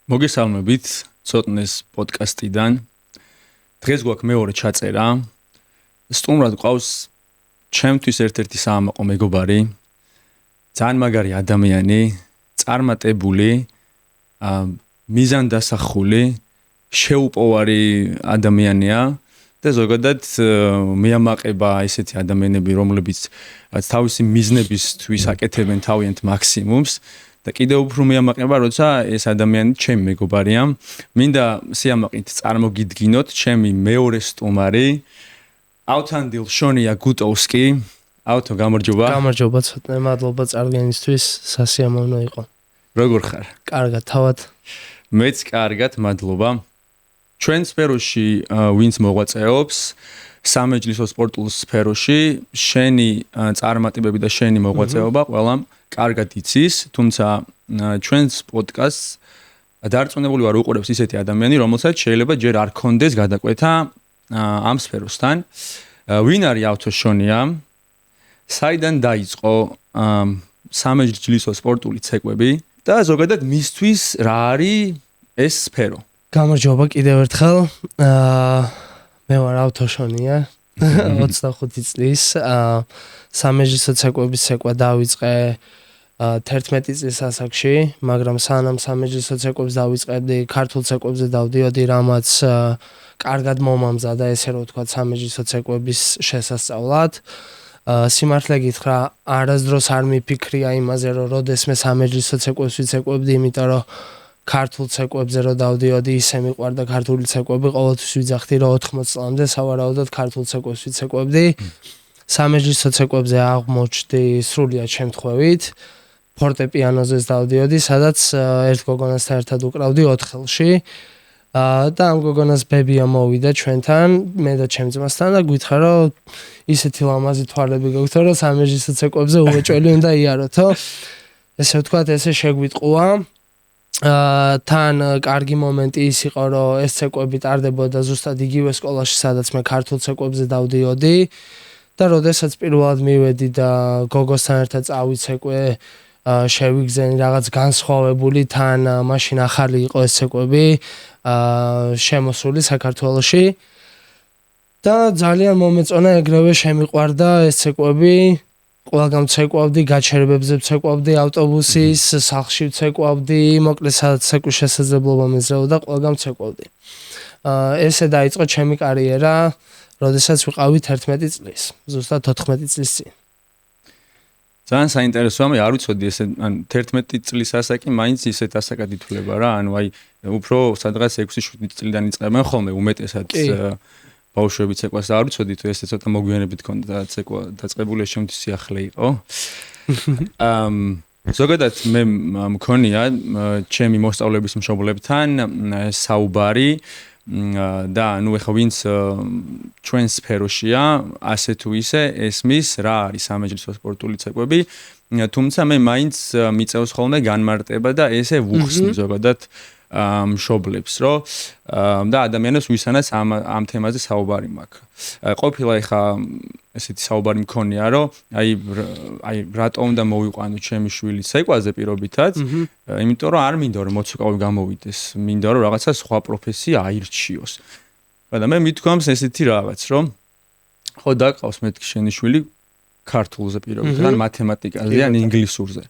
მოგესალმებით ცოტნეს პოდკასტიდან. დღეს გვაქვს მეორე ჩაწერა. სტუმრად გვყავს ჩემთვის ერთ-ერთი საამაყო მეგობარი, ძალიან მაგარი ადამიანი, წარმატებული, მიზანდასახული, შეუპოვარი ადამიანია და ზოგადად მეამაყება ესეთი ადამიანები, რომლებიც თავისი მიზნებისთვის აკეთებენ თავიანთ მაქსიმუმს. და კიდევ უფრო მეამაყება, როცა ეს ადამიანი ჩემი მეგობარია. მინდა სიამაყით წარმოგიდგინოთ ჩემი მეორე სტუმარი, ავთანდილ შონია გუტოვსკი. ავთო, გამარჯობა. გამარჯობა, ცოტნე, მადლობა წარდგენისთვის, სასიამოვნო იყო. როგორ ხარ? კარგად, თავად. მეც კარგად, მადლობა. ჩვენ სფეროში ვინც მოღვაწეობს, სამეჯლისო სპორტულ სფეროში, შენი წარმატებები და შენი მოღვაწეობა ყველამ კარგად იცის, თუმცა ჩვენს პოდკასტს დარწმუნებული ვარ უყურებს ისეთი ადამიანი, რომელსაც შეიძლება ჯერ არ ქონდეს გადაკვეთა ამ სფეროსთან. ვინ არის ავთო შონია? საიდან დაიწყო სამეჯლისო სპორტული ცეკვები და ზოგადად მისთვის რა არის ეს სფერო? გამარჯობა კიდევ ერთხელ. მე ვარ ავთო შონია, 25 წლის. სამეჯლისო ცეკვების ცეკვა დავიწყე 11 წლის ასაკში, მაგრამ სანამ სამეჯლისო ცეკვებს დავიწყებდი, ქართულ ცეკვებზე დავდიოდი, რამაც კარგად მომამზადა, ესე რომ ვთქვა, სამეჯლისო ცეკვების შესასწავლად. სიმართლე გითხრა, არასდროს არ მიფიქრია იმაზე, რომ როდესმე სამეჯლისო ცეკვებს ვიცეკვებდი, იმიტომ რომ ქართულ ცეკვებზე რომ დავდიოდი, ისე მიყვარდა ქართული ცეკვები, ყოველთვის ვიძახდი, რომ 80 წლამდე სავარაუდოდ ქართულ ცეკვებს ვიცეკვებდი. სამეჯლისო ცეკვებზე აღმოჩნდი სრულიად შემთხვევით. ფორტეპიანოზეც დავდიოდი, სადაც ერთ გოგონასთან ერთად უკრავდი 4-ხელში. და ამ გოგონას ბებია მოვიდა ჩვენთან, მე და ჩემ ძმასთან და გითხრა, რომ ისეთი ლამაზი თვალები გაქვთ, რომ სამეჯლისო ცეკვებზე უეჭველი უნდა იაროთო. ესე ვთქვათ, ესე შეგვიტყუა. თან კარგი მომენტი ის იყო, რომ ეს ცეკვები ტარდებოდა ზუსტად იგივე სკოლაში, სადაც მე ქართულ ცეკვებზე დავდიოდი და როდესაც პირველად მივედი და გოგოსთან ერთად წავიცეკვე, შევიგზენი რაღაც განსხვავებული, თან მაშინ ახალი იყო ეს ცეკვები, შემოსული საქართველოში და ძალიან მომეწონა, ეგრევე შემიყვარდა ეს ცეკვები. ყველგან ვცეკვავდი, გაჩერებებზე ვცეკვავდი, ავტობუსის სახლში ვცეკვავდი, მოკლედ სადაც ცეკვის შესაძლებლობა მეზრეოდა, ყველგან ვცეკვავდი. ესე დაიწყო ჩემი კარიერა, როდესაც ვიყავი 11 წლის, ზუსტად 14 წლის წინ. ძალიან საინტერესოა, მე არ ვიცოდი ესე, ან 11 წლის ასაკი მაინც ისეთ ასაკად ითვლება რა, ანუ აი უფრო სადღაც 6-7 წლიდან იწყებენ ხოლმე უმეტესად ბავშვები ცეკვას და არ ვიცოდი თუ ესე ცოტა მოგვიანებით ქონდა ცეკვა დაწყებული შემთხვევით სიახლე იყო. ზოგადად მე მქონია ჩემი მოსწავლეების მშობლებთან საუბარი და ნუ ეხა ვინც ჩვენ სფეროშია, ასე თუ ისე ესმის რა არის სამეჯლისო სპორტული ცეკვები, თუმცა მე მაინც მიწევს ხოლმე განმარტება და ესე ვუხსნი ზოგადად მშობლებს, რომ და ადამიანებს ვისანაც ამ თემაზე საუბარი მაქვს. ყოფილა ეხა ესეთი საუბარი მქონია, რომ აი რატომ უნდა მოვიყვანო ჩემი შვილი ცეკვაზე პირობითად, იმიტომ რომ არ მინდა რომ მოცეკვავი გამოვიდეს, მინდა რომ რაღაცა სხვა პროფესია აირჩიოს. და მე მithქვამს ესეთი რაღაც, რომ ხო დაგყავს მეთქი შენი შვილი ქართულზე პირობითად, ან მათემატიკაზე, ან ინგლისურზე.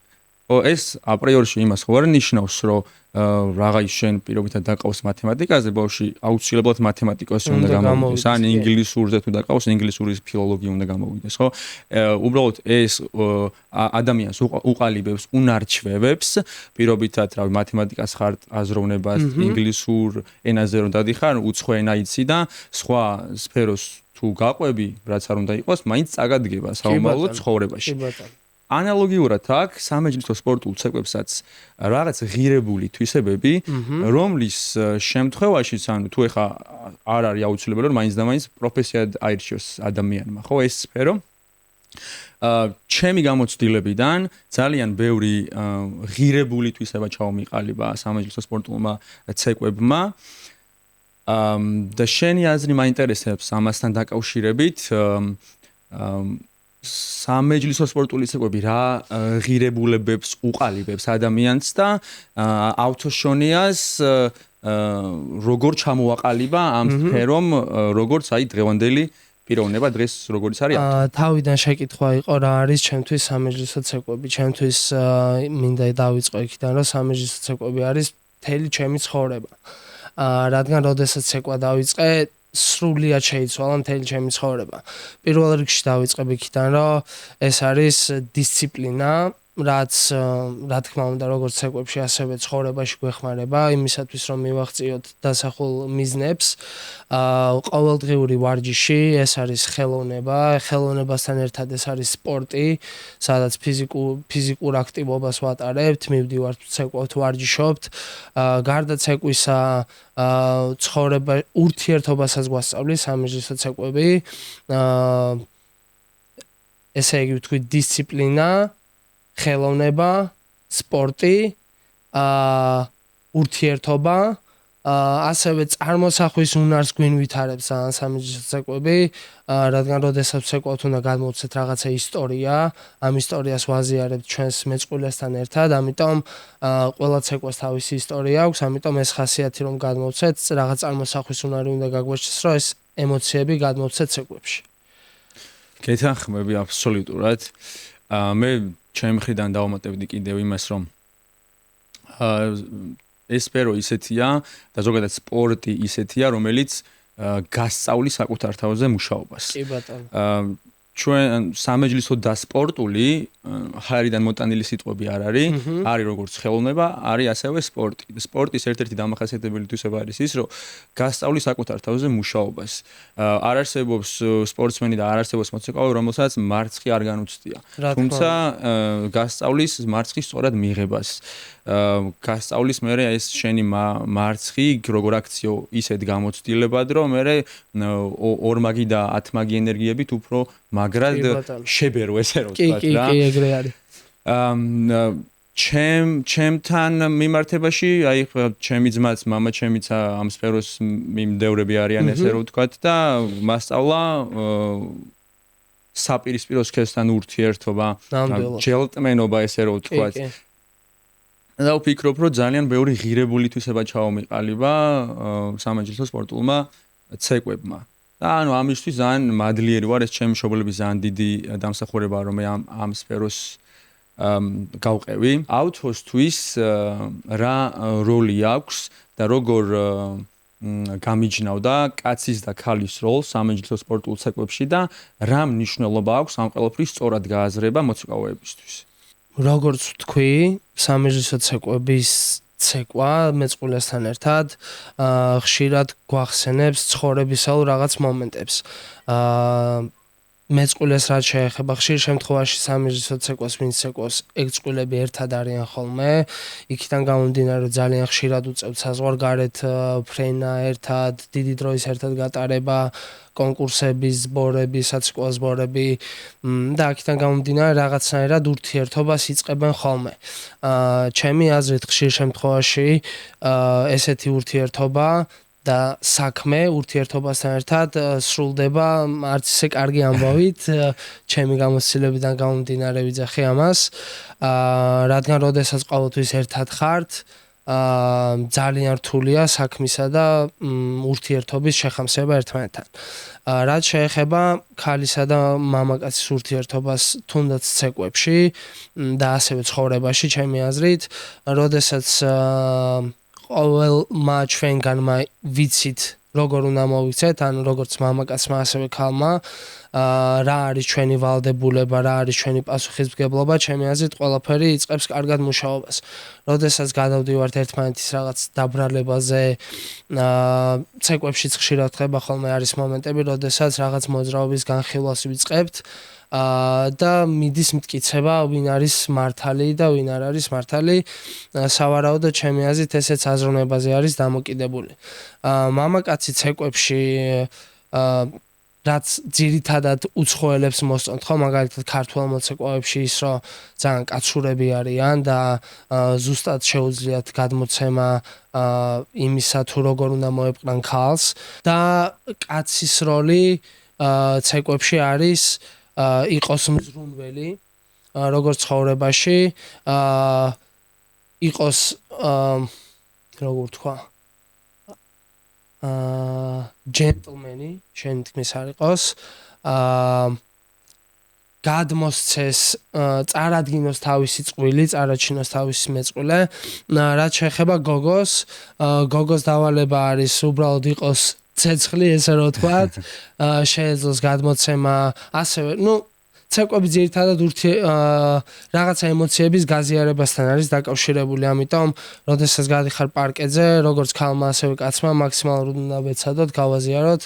ეს აპრიორში იმას ხო არ ნიშნავს, რომ რაღაც შენ პირობითად დაკავს მათემატიკაზე, ბავშვი აუცილებლად მათემატიკოსი უნდა გამოვიდეს, ან ინგლისურზე თუ დაკავს, ინგლისურის ფილოლოგია უნდა გამოვიდეს, ხო? უბრალოდ ეს ადამიანს უყალიბებს, უნარჩვევებს, პირობითად, რავი, მათემატიკას ხარ აზროვნებას, ინგლისურ ენაზე რომ დადიხარ, უცხო ენა იცი და სხვა სფეროს თუ გაყვები, რაც არ უნდა იყოს, მაინც წაგადგება საომალო ცხოვრებაში. ანალოგიურად აქ სამეჯლისო სპორტულ ცეკვებსაც რაღაც ღირებული თვისებები, რომლის შემთხვევაშიც, ანუ თუ ეხა არ არის აუცილებელი, რომ მაინც და მაინც პროფესიად აირჩიოს ადამიანმა, ხო, ეს სფერო. ჩემი გამოცდილებიდან ძალიან ბევრი ღირებული თვისება ჩაომიყალიბა სამეჯლისო სპორტულმა ცეკვებმა. და შენი აზრი მაინტერესებს ამასთან დაკავშირებით. სამეჯლისო სპორტული ცეკვები რა ღირებულებებს უყალიბებს ადამიანს და ავთოშონიას როგორ ჩამოაყალიბა ამ სფერომ, როგორც აი დღევანდელი პიროვნება დღეს როგორიც არის? თავიდან შეკითხვა იყო რა არის ჩემთვის სამეჯლისო ცეკვები. ჩემთვის მინდა დავიწყო იქიდან, რომ სამეჯლისო ცეკვები არის მთელი ჩემი ცხოვრება. რადგან როდესაც ცეკვა დავიწყე, სრულიად შეიცვალა მთელი ჩემი ცხოვრება. პირველ რიგში დავიწყებ იქიდან, რომ ეს არის დისციპლინა, რაც რა თქმა უნდა როგორც ცეკვებში, ასევე ცხოვრებაში გვეხმარება იმისათვის, რომ მივაღწიოთ დასახულ მიზნებს. ყოველდღიური ვარჯიში, ეს არის ხელოვნება, ხელოვნებასთან ერთად ეს არის სპორტი, სადაც ფიზიკურ აქტივობას ვატარებთ, მივდივართ ცეკვავთ, ვარჯიშობთ. გარდა ცეკვისა, ცხოვრება ურთიერთობასაც გვასწავლის სამეჯლისო ცეკვები. ესე იგი ვთქვით დისციპლინა, ხელოვნება, სპორტი, ურთიერთობა, ასევე წარმოსახვის უნარს გვინვითარებს სამეჯლისო ცეკვები, რადგან როდესაც ცეკვავთ უნდა გადმოვცეთ რაღაცა ისტორია, ამ ისტორიას ვაზიარებთ ჩვენს მეწყვილესთან ერთად, ამიტომ ყველა ცეკვას თავისი ისტორია აქვს, ამიტომ ეს ხასიათი რომ გადმოვცეთ, რაღაც წარმოსახვის უნარი უნდა გაგვეჩნდეს, რომ ეს ემოციები გადმოვცეთ ცეკვებში. გეთანხმები აბსოლუტურად. მე ჩემი მხრიდან დავამატებდი კიდევ იმას, რომ ეს სფერო ისეთია და ზოგადად სპორტი ისეთია, რომელიც გასწავლის საკუთარ თავზე მუშაობას. კი ბატონო. ჩვენ სამეჯლისო და სპორტული ხარიდან მოტანილი სიტყვები არ არის, არის როგორც ხელოვნება, არის ასევე სპორტი. სპორტის ერთ-ერთი დამახასიათებელი თვისება არის ის, რომ გასწავლის საკუთარ თავზე მუშაობას. არ არსებობს სპორტსმენი და არ არსებობს მოცეკვავი, რომელსაც მარცხი არ განუცდია. თუმცა გასწავლის მარცხის სწორად მიღებას. გასწავლის მერე ეს შენი მარცხი როგორ აქციო ისეთ გამოცდილებად, რომ მერე ორმაგი და 10 მაგი ენერგიებით უფრო მაგრად შებერო ესე რომ ვთქვათ რა. კი, ეგრე არის. ჩემთან მიმართებაში, აი ჩემი ძმაც, მამა ჩემიც ამ სფეროს მიმდევრები არიან ესე რომ ვთქვათ და მასწავლა საპირისპირო სქესთან ურთიერთობა, ჯელტმენობა ესე რომ ვთქვათ. და ვფიქრობ, რომ ძალიან ბევრი ღირებული თვისება ჩაომიყალიბა სამეჯლისო სპორტულმა ცეკვებმა. და ანუ ამისთვის ძალიან მადლიერი ვარ, ეს ჩემი მშობლების ძალიან დიდი დამსახურებაა, რომ მე ამ სფეროს გავყევი. ავთოსთვის რა როლი აქვს და როგორ გამიჯნავდა კაცის და ქალის როლს სამეჯლისო სპორტულ ცეკვებში და რა მნიშვნელობა აქვს ამ ყველაფრის სწორად გააზრება მოცეკვავეებისთვის. როგორც ვთქვი, სამეჯლისო ცეკვების ცეკვა მეწყვილესთან ერთად ხშირად გვახსენებს ცხოვრებისაულ რაღაც მომენტებს. მეწყვილეს რაც შეეხება, ხშირ შემთხვევაში სამეჯლისო ცეკვას ვინც ცეკვავს, ეგ წყვილები ერთად არიან ხოლმე. იქიდან გამომდინარე, რომ ძალიან ხშირად უწევთ საზღვარგარეთ ფრენა ერთად, დიდი დროის ერთად გატარება, კონკურსების სბორები, საცეკვაო სბორები და აქედან გამომდინარე რაღაცნაირად ურთიერთობას იწყებენ ხოლმე. ჩემი აზრით ხშირ შემთხვევაში ესეთი ურთიერთობა და საქმე ურთიერთობასთან ერთად სრულდება არც ისე კარგი ამბავით, ჩემი გამოცდილებიდან გამომდინარე ვიძახი ამას, რადგან როდესაც ყოველთვის ერთად ხართ, ძალიან რთულია საქმისა და ურთიერთობის შეხამსება ერთმანეთთან. რაც შეეხება ქალისა და მამაკაცის ურთიერთობას თუნდაც ცეკვებში და ასევე ცხოვრებაში, ჩემი აზრით, როდესაც ყოველმა ჩვენგანმა ვიცით როგორ უნდა მოვიქცეთ, ანუ როგორც მამაკაცმა ასევე ქალმა, რა არის ჩვენი ვალდებულება, რა არის ჩვენი პასუხისმგებლობა, ჩემი აზრით ყველაფერი იწყებს კარგად მუშაობას. როდესაც გადავდივართ ერთმანეთის რაღაც დაბრალებაზე, ცეკვებშიც ხშირად ხდება ხოლმე არის მომენტები, როდესაც რაღაც მოძრაობის განხილვას ვიწყებთ და მიდის მტკიცება ვინ არის მართალი და ვინ არ არის მართალი. სავარაუდოდ ჩემი აზრით ესეც აზროვნებაზე არის დამოკიდებული. მამაკაცი ცეკვებში რაც ძირითადად უცხოელებს მოსწონთ ხო, მაგალითად ქართველ მოცეკვავებში ის რომ ძალიან კაცურები არიან და ზუსტად შეუძლიათ გადმოცემა იმისა თუ როგორ უნდა მოეპყრან ქალს და კაცის როლი ცეკვებში არის იყოს მზრუნველი როგორც ცხოვრებაში იყოს როგორ თქვა gentleman-ი შენ თქმის არ იყოს გადმოსცეს წარადგინოს თავისი წყვილი, წარაჩინოს თავისი მეწყვილე. რაც შეეხება გოგოს დავალება არის უბრალოდ იყოს ცეცხლი, ესე რომ ვთქვათ, შეეძლოს გადმოცემა, ასევე, ცეკვები ძირითადად რაღაცა ემოციების გაზიარებასთან არის დაკავშირებული, ამიტომ, როდესაც გადიხარ პარკეთზე, როგორც ქალმა, ასევე კაცმა, მაქსიმალურად უნდა ვეცადოთ, გავაზიაროთ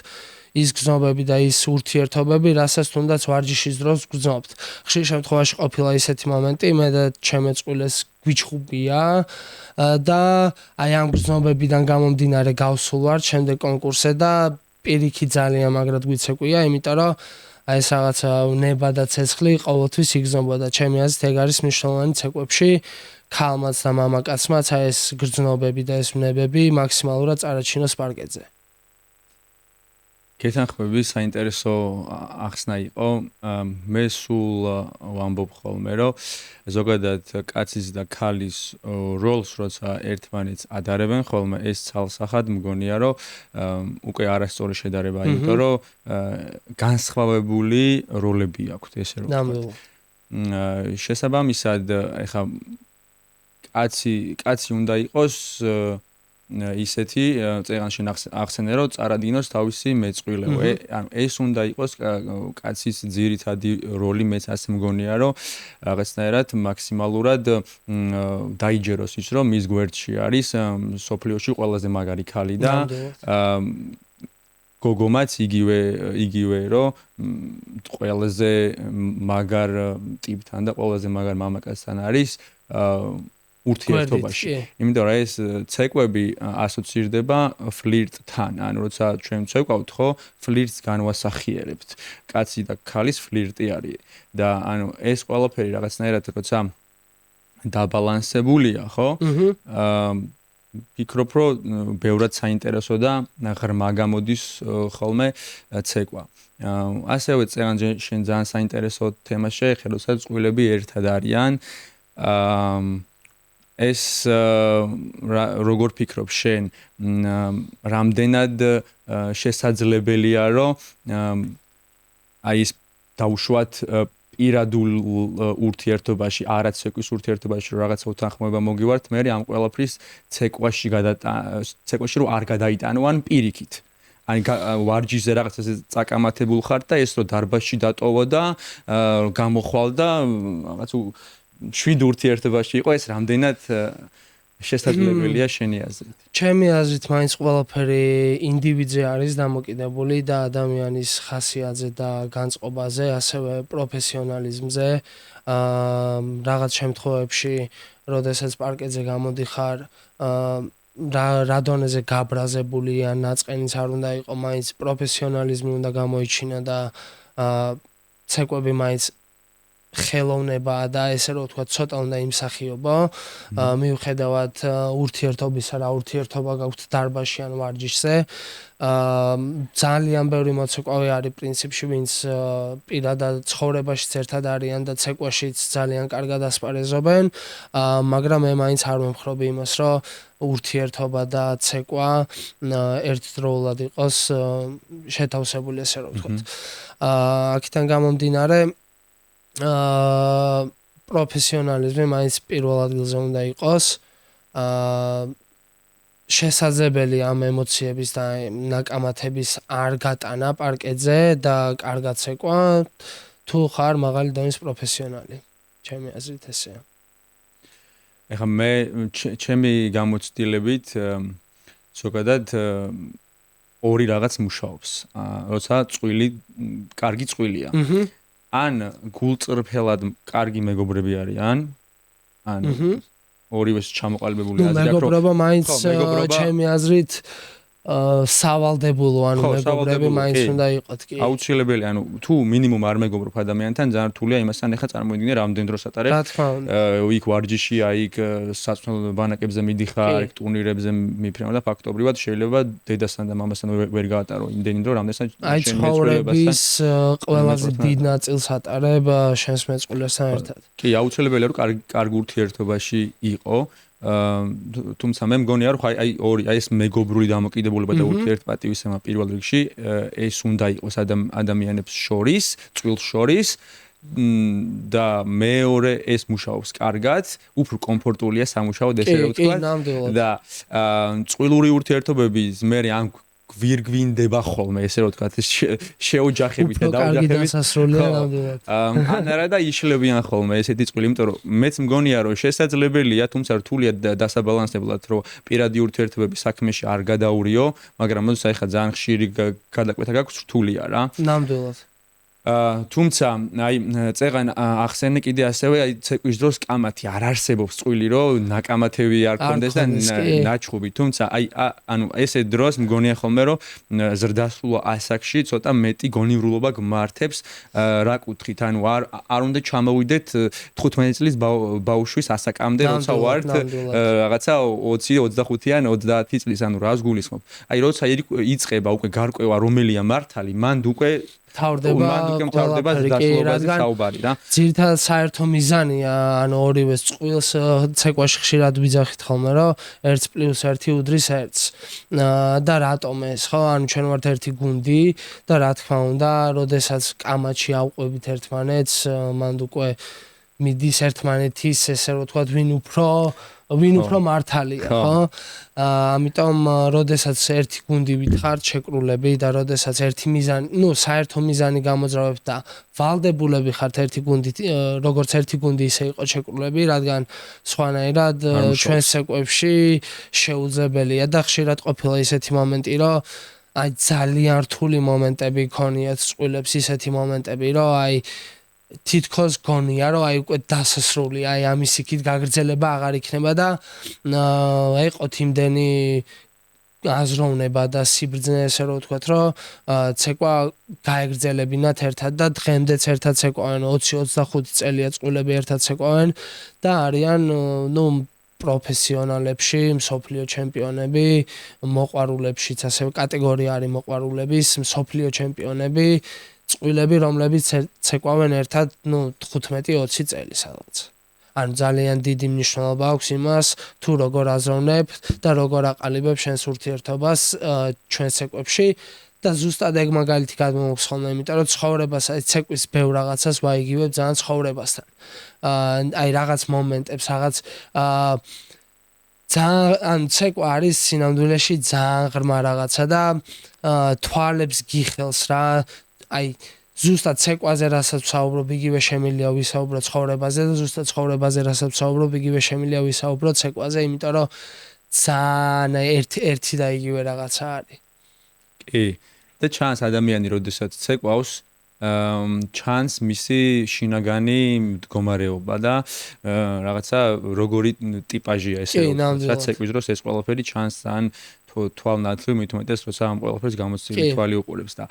ის გზნობები და ის ურთიერთობები, რასაც თუნდაც ვარჯიშის დროს გრძნობთ. ხშირ შემთხვევაში ყოფილა ისეთი მომენტი, მე და ჩემი წყვილეს გვიჩხუბია და აი ამ გზნობებიდან გამომდინარე გავსულ ვარ შემდეგ კონკურსზე და პირიქით ძალიან მაგრად გვიცეკვია, იმიტომ რომ აი ეს რაღაცა ნება და ცეცხლი ყოველთვის იგრძნობოდა. ჩემი აზრით ეგ არის მნიშვნელოვანი ცეკვებში ქალმაც და მამაკაცმაც აი ეს გრძნობები და ეს ვნებები მაქსიმალურად წარაჩინოს პარკეტზე. გეთანხმები საინტერესო ახსნა იყო. მე სულ ვამბობ ხოლმე, რომ ზოგადად კაცის და ქალის როლს როცა ერთმანეთს ადარებენ ხოლმე, ეს ცალსახად მგონია, რომ უკვე არასწორი შედარება, იმიტომ რომ განსხვავებული როლები აქვთ, ესე რომ ვთქვათ. შესაბამისად, ეხა კაცი უნდა იყოს ისეთი წეღანში ახსენე რომ წარადგინოს თავისი მეწყვილე. ანუ ეს უნდა იყოს კაცის ძირითადი როლი, მეც ასე მგონია რომ რაღაცნაირად მაქსიმალურად დაიჯეროს ის რომ მის გვერდში არის სოფლიოში ყველაზე მაგარი ქალი და გოგომაც იგივე რომ ყველაზე მაგარ ტიპთან და ყველაზე მაგარ მამაკაცთან არის ურთიერთობაში. იმიტომ რომ ეს ცეკვები ასოცირდება ფლირტთან. ანუ როცა ჩვენ ცეკვავთ, ხო, ფლირტს განვასახიერებთ. კაცი და ქალის ფლირტი არის. და ანუ ეს ყველაფერი რაღაცნაირად როცა დაბალანსებულია, ხო? ვფიქრობ, რომ ბევრად საინტერესო და ღრმა გამოდის ხოლმე ცეკვა. ასევე წეგან შენ ძალიან საინტერესო თემას შეეხე, როცა წყვილები ერთად არიან. ეს როგორ ფიქრობ შენ, რამდენად შესაძლებელია, რომ აი ეს დაუშვათ პირადულ ურთიერთობაში, არაცეკვის ურთიერთობაში რომ რაღაცა უთანხმოება მოგივართ, მე ამ ყველაფრის ცეკვაში რომ არ გადაიტანوان პირიქით. აი ვარჯიშზე რაღაცაზე წაკამათებულ ხარ და ეს რომ დარბაზში დატოვო და გამოხვალ და რაღაც შვიდ ურთიერთობაში იყო ეს რამდენად შესაძლებელია შენი აზრით? ჩემი აზრით მაინც ყველაფერი ინდივიდზე არის დამოკიდებული და ადამიანის ხასიათზე და განწყობაზე, ასევე პროფესიონალიზმზე. რაღაც შემთხვევებში, როდესაც პარკეტზე გამოდიხარ, რა დონეზე გაბრაზებული ან ნაწყენიც არ უნდა იყო, მაინც პროფესიონალიზმი უნდა გამოიჩინა და ცეკვები მაინც ხელოვნებაა და ესე რომ ვთქვათ, ცოტა უნდა იმსახიობო, მიუხედავად ურთიერთობისა, რა ურთიერთობა გაქვთ დარბაზში ან ვარჯიშზე. ძალიან ბევრი მოცეკვავი არის პრინციპში, ვინც პირადად ცხოვრებაშიც ერთად არიან და ცეკვაშიც ძალიან კარგად ასპარეზობენ, მაგრამ მე მაინც არ ვემხრობი იმას, რომ ურთიერთობა და ცეკვა ერთდროულად იყოს შეთავსებული, ესე რომ ვთქვათ. აქედან გამომდინარე პროფესიონალიზმი მაინც პირველ ადგილზე უნდა იყოს. შესაძლებელი ამ ემოციების და ნაკამათების არ გატანა პარკეტზე და კარგად ცეკვა თუ ხარ მაღალი დონის პროფესიონალი. ჩემი აზრით ესეა. ეხლა მე ჩემი გამოცდილებით ზოგადად ორი რაღაც მუშაობს. როცა წვილი, კარგი წვილია. ან გულწრფელად კარგი მეგობრები არიან, ან ორივეს ჩამოყალიბებული აზრი აქვს, რომ მეგობრობა მაინც ჩემი აზრით სავალდებულო ანუ მეგობრები მაინც უნდა იყოთ კი. აუცილებელი ანუ თუ მინიმუმ არ მეგობრობ ადამიანთან ძალიან რთულია იმასთან ეხა წარმოვიდგინე რამდენ დროს ატარებ. რა თქმა უნდა. იქ ვარჯიშია, იქ საცნო ბანაკებზე მიდიხარ, ტურნირებზე მიფრინავ და ფაქტობრივად შეიძლება დედასთან და მამასთან ვერ გაატარო იმდენი დრო რამდენსაც შენ ცხოვრების ყველაზე დიდ ნაწილს ატარებ შენს მეწყვილესთან ერთად. კი, აუცილებელია რომ კარგ ურთიერთობაში იყო. თუმცა მე მგონია რომ აი ეს მეგობრული დამოკიდებულება და ურთიერთპატივისცემა პირველ რიგში ეს უნდა იყოს ადამიანებს შორის, წყვილს შორის და მეორე ეს მუშაობს კარგად, უფრო კომფორტულია სამუშაოდ ესე რომ ვთქვა და წყვილური ურთიერთობების მე ამ გვირგვინდება ხოლმე ესე რომ ვთქვა შეოჯახებით და დაოჯახებით ან არა და იშლებიან ხოლმე ესეთი წყვილი იმიტომ რომ მეც მგონია რომ შესაძლებელია თუმცა რთულია დასაბალანსებლად რომ პირადი ურთიერთობები საქმეში არ გადაურიო მაგრამ მოსა ეხა ძალიან ხშირი გადაკვეთა გაქვს რთულია რა ნამდვილად თუმცა აი წეღან ახსენე კიდე ასევე აი ცეკვის დროს კამათი არ არსებობს წვილი რომ ნაკამათები არ კონდეს და ნაჩხუბი თუმცა აი ანუ ესე დროს მგონია ხოლმე რომ ზრდასრულ ასაკში ცოტა მეტი გონივრულობა გმართებს რა კუთხით ანუ არ უნდა ჩამოვიდეთ 15 წლის ბავშვის ასაკამდე როცა ვართ რაღაცა 20-25-ან 30 წლის ანუ რას გულისხმობ აი როცა იწყება უკვე გარკვევა რომელია მართალი მანდ უკვე თავდება დასრულებაზე საუბარი რა. ძირითადად საერთო მიზანია, ანუ ორივე წყვილს ცეკვაში ხშირად ვიძახით ხოლმე, რომ 1+1 უდრის 1-ს. და რატომ ეს, ხო? ანუ ჩვენ ვართ ერთი გუნდი და რა თქმა უნდა, როდესაც კამათში ავყვებით ერთმანეთს, მანდ უკვე მიდის ერთმანეთის ესე რომ ვთქვათ, ვინ უფრო მართალია, ხო? ამიტომ, როდესაც ერთი გუნდი ვითხართ, შეკრულები და როდესაც ერთი მიზანი, საერთო მიზანი გამოძრავებთ და ვალდებულები ხართ ერთი გუნდით, როგორც ერთი გუნდი ისე იყო შეკრულები, რადგან სხვანაირად ჩვენს ცეკვებში შეუძლებელია და ხშირად ყოფილა ისეთი მომენტი, რომ აი ძალიან რთული მომენტები ქონიათ წყვილებს, ისეთი მომენტები, რომ აი თითქოს გონია რომ აი უკვე დასასრული აი ამის იქით გაგრძელება აღარ იქნება და ეყოთ იმდენი აზროვნება და სიბრძნე ესე რომ ვთქვათ რომ ცეკვა გაეგრძელებინათ ერთად და დღემდეც ერთად ცეკვავენ 20-25 წელია წყვილები ერთად ცეკვავენ და არიან პროფესიონალებში, მსოფლიო ჩემპიონები, მოყვარულებშიც ასევე კატეგორია არის მოყვარულების, მსოფლიო ჩემპიონები წყვილები, რომლებიც ცეკვავენ ერთად, 15-20 წელი სადღაც. ანუ ძალიან დიდი მნიშვნელობა აქვს იმას, თუ როგორ აზროვნებ და როგორ აყალიბებ შენს ურთიერთობას ჩვენს ცეკვებში და ზუსტად ეგ მაგალითი გადმომოქვს ხოლმე, იმიტომ რომ ცხოვრებას, აი ცეკვის ბევრ რაღაცას ვაიგივებ ძალიან ცხოვრებასთან. აი რაღაც მომენტებს, რაღაც ძალიან ცეკვა არის სინამდვილეში ძალიან ღრმა რაღაცა და თვალებს გიხელს რა აი ზუსტად ცეკვაზე რასაც ვსაუბრობ, იგივე შემიძლია ვისაუბრო ცხოვრებაზე და ზუსტად ცხოვრებაზე რასაც ვსაუბრობ, იგივე შემიძლია ვისაუბრო ცეკვაზე, იმიტომ რომ ძალიან ერთი და იგივე რაღაცა არის. კი. და ჩანს ადამიანი, როდესაც ცეკვავს, ჩანს მისი შინაგანი მდგომარეობა და რაღაცა როგორი ტიპაჟია ესე რომ ცეკვის დროს ეს ყველაფერი ჩანს ძალიან თვალნათლივ მით უმეტეს როცა ამ ყველაფერს გამოცდილი თვალი უყურებს და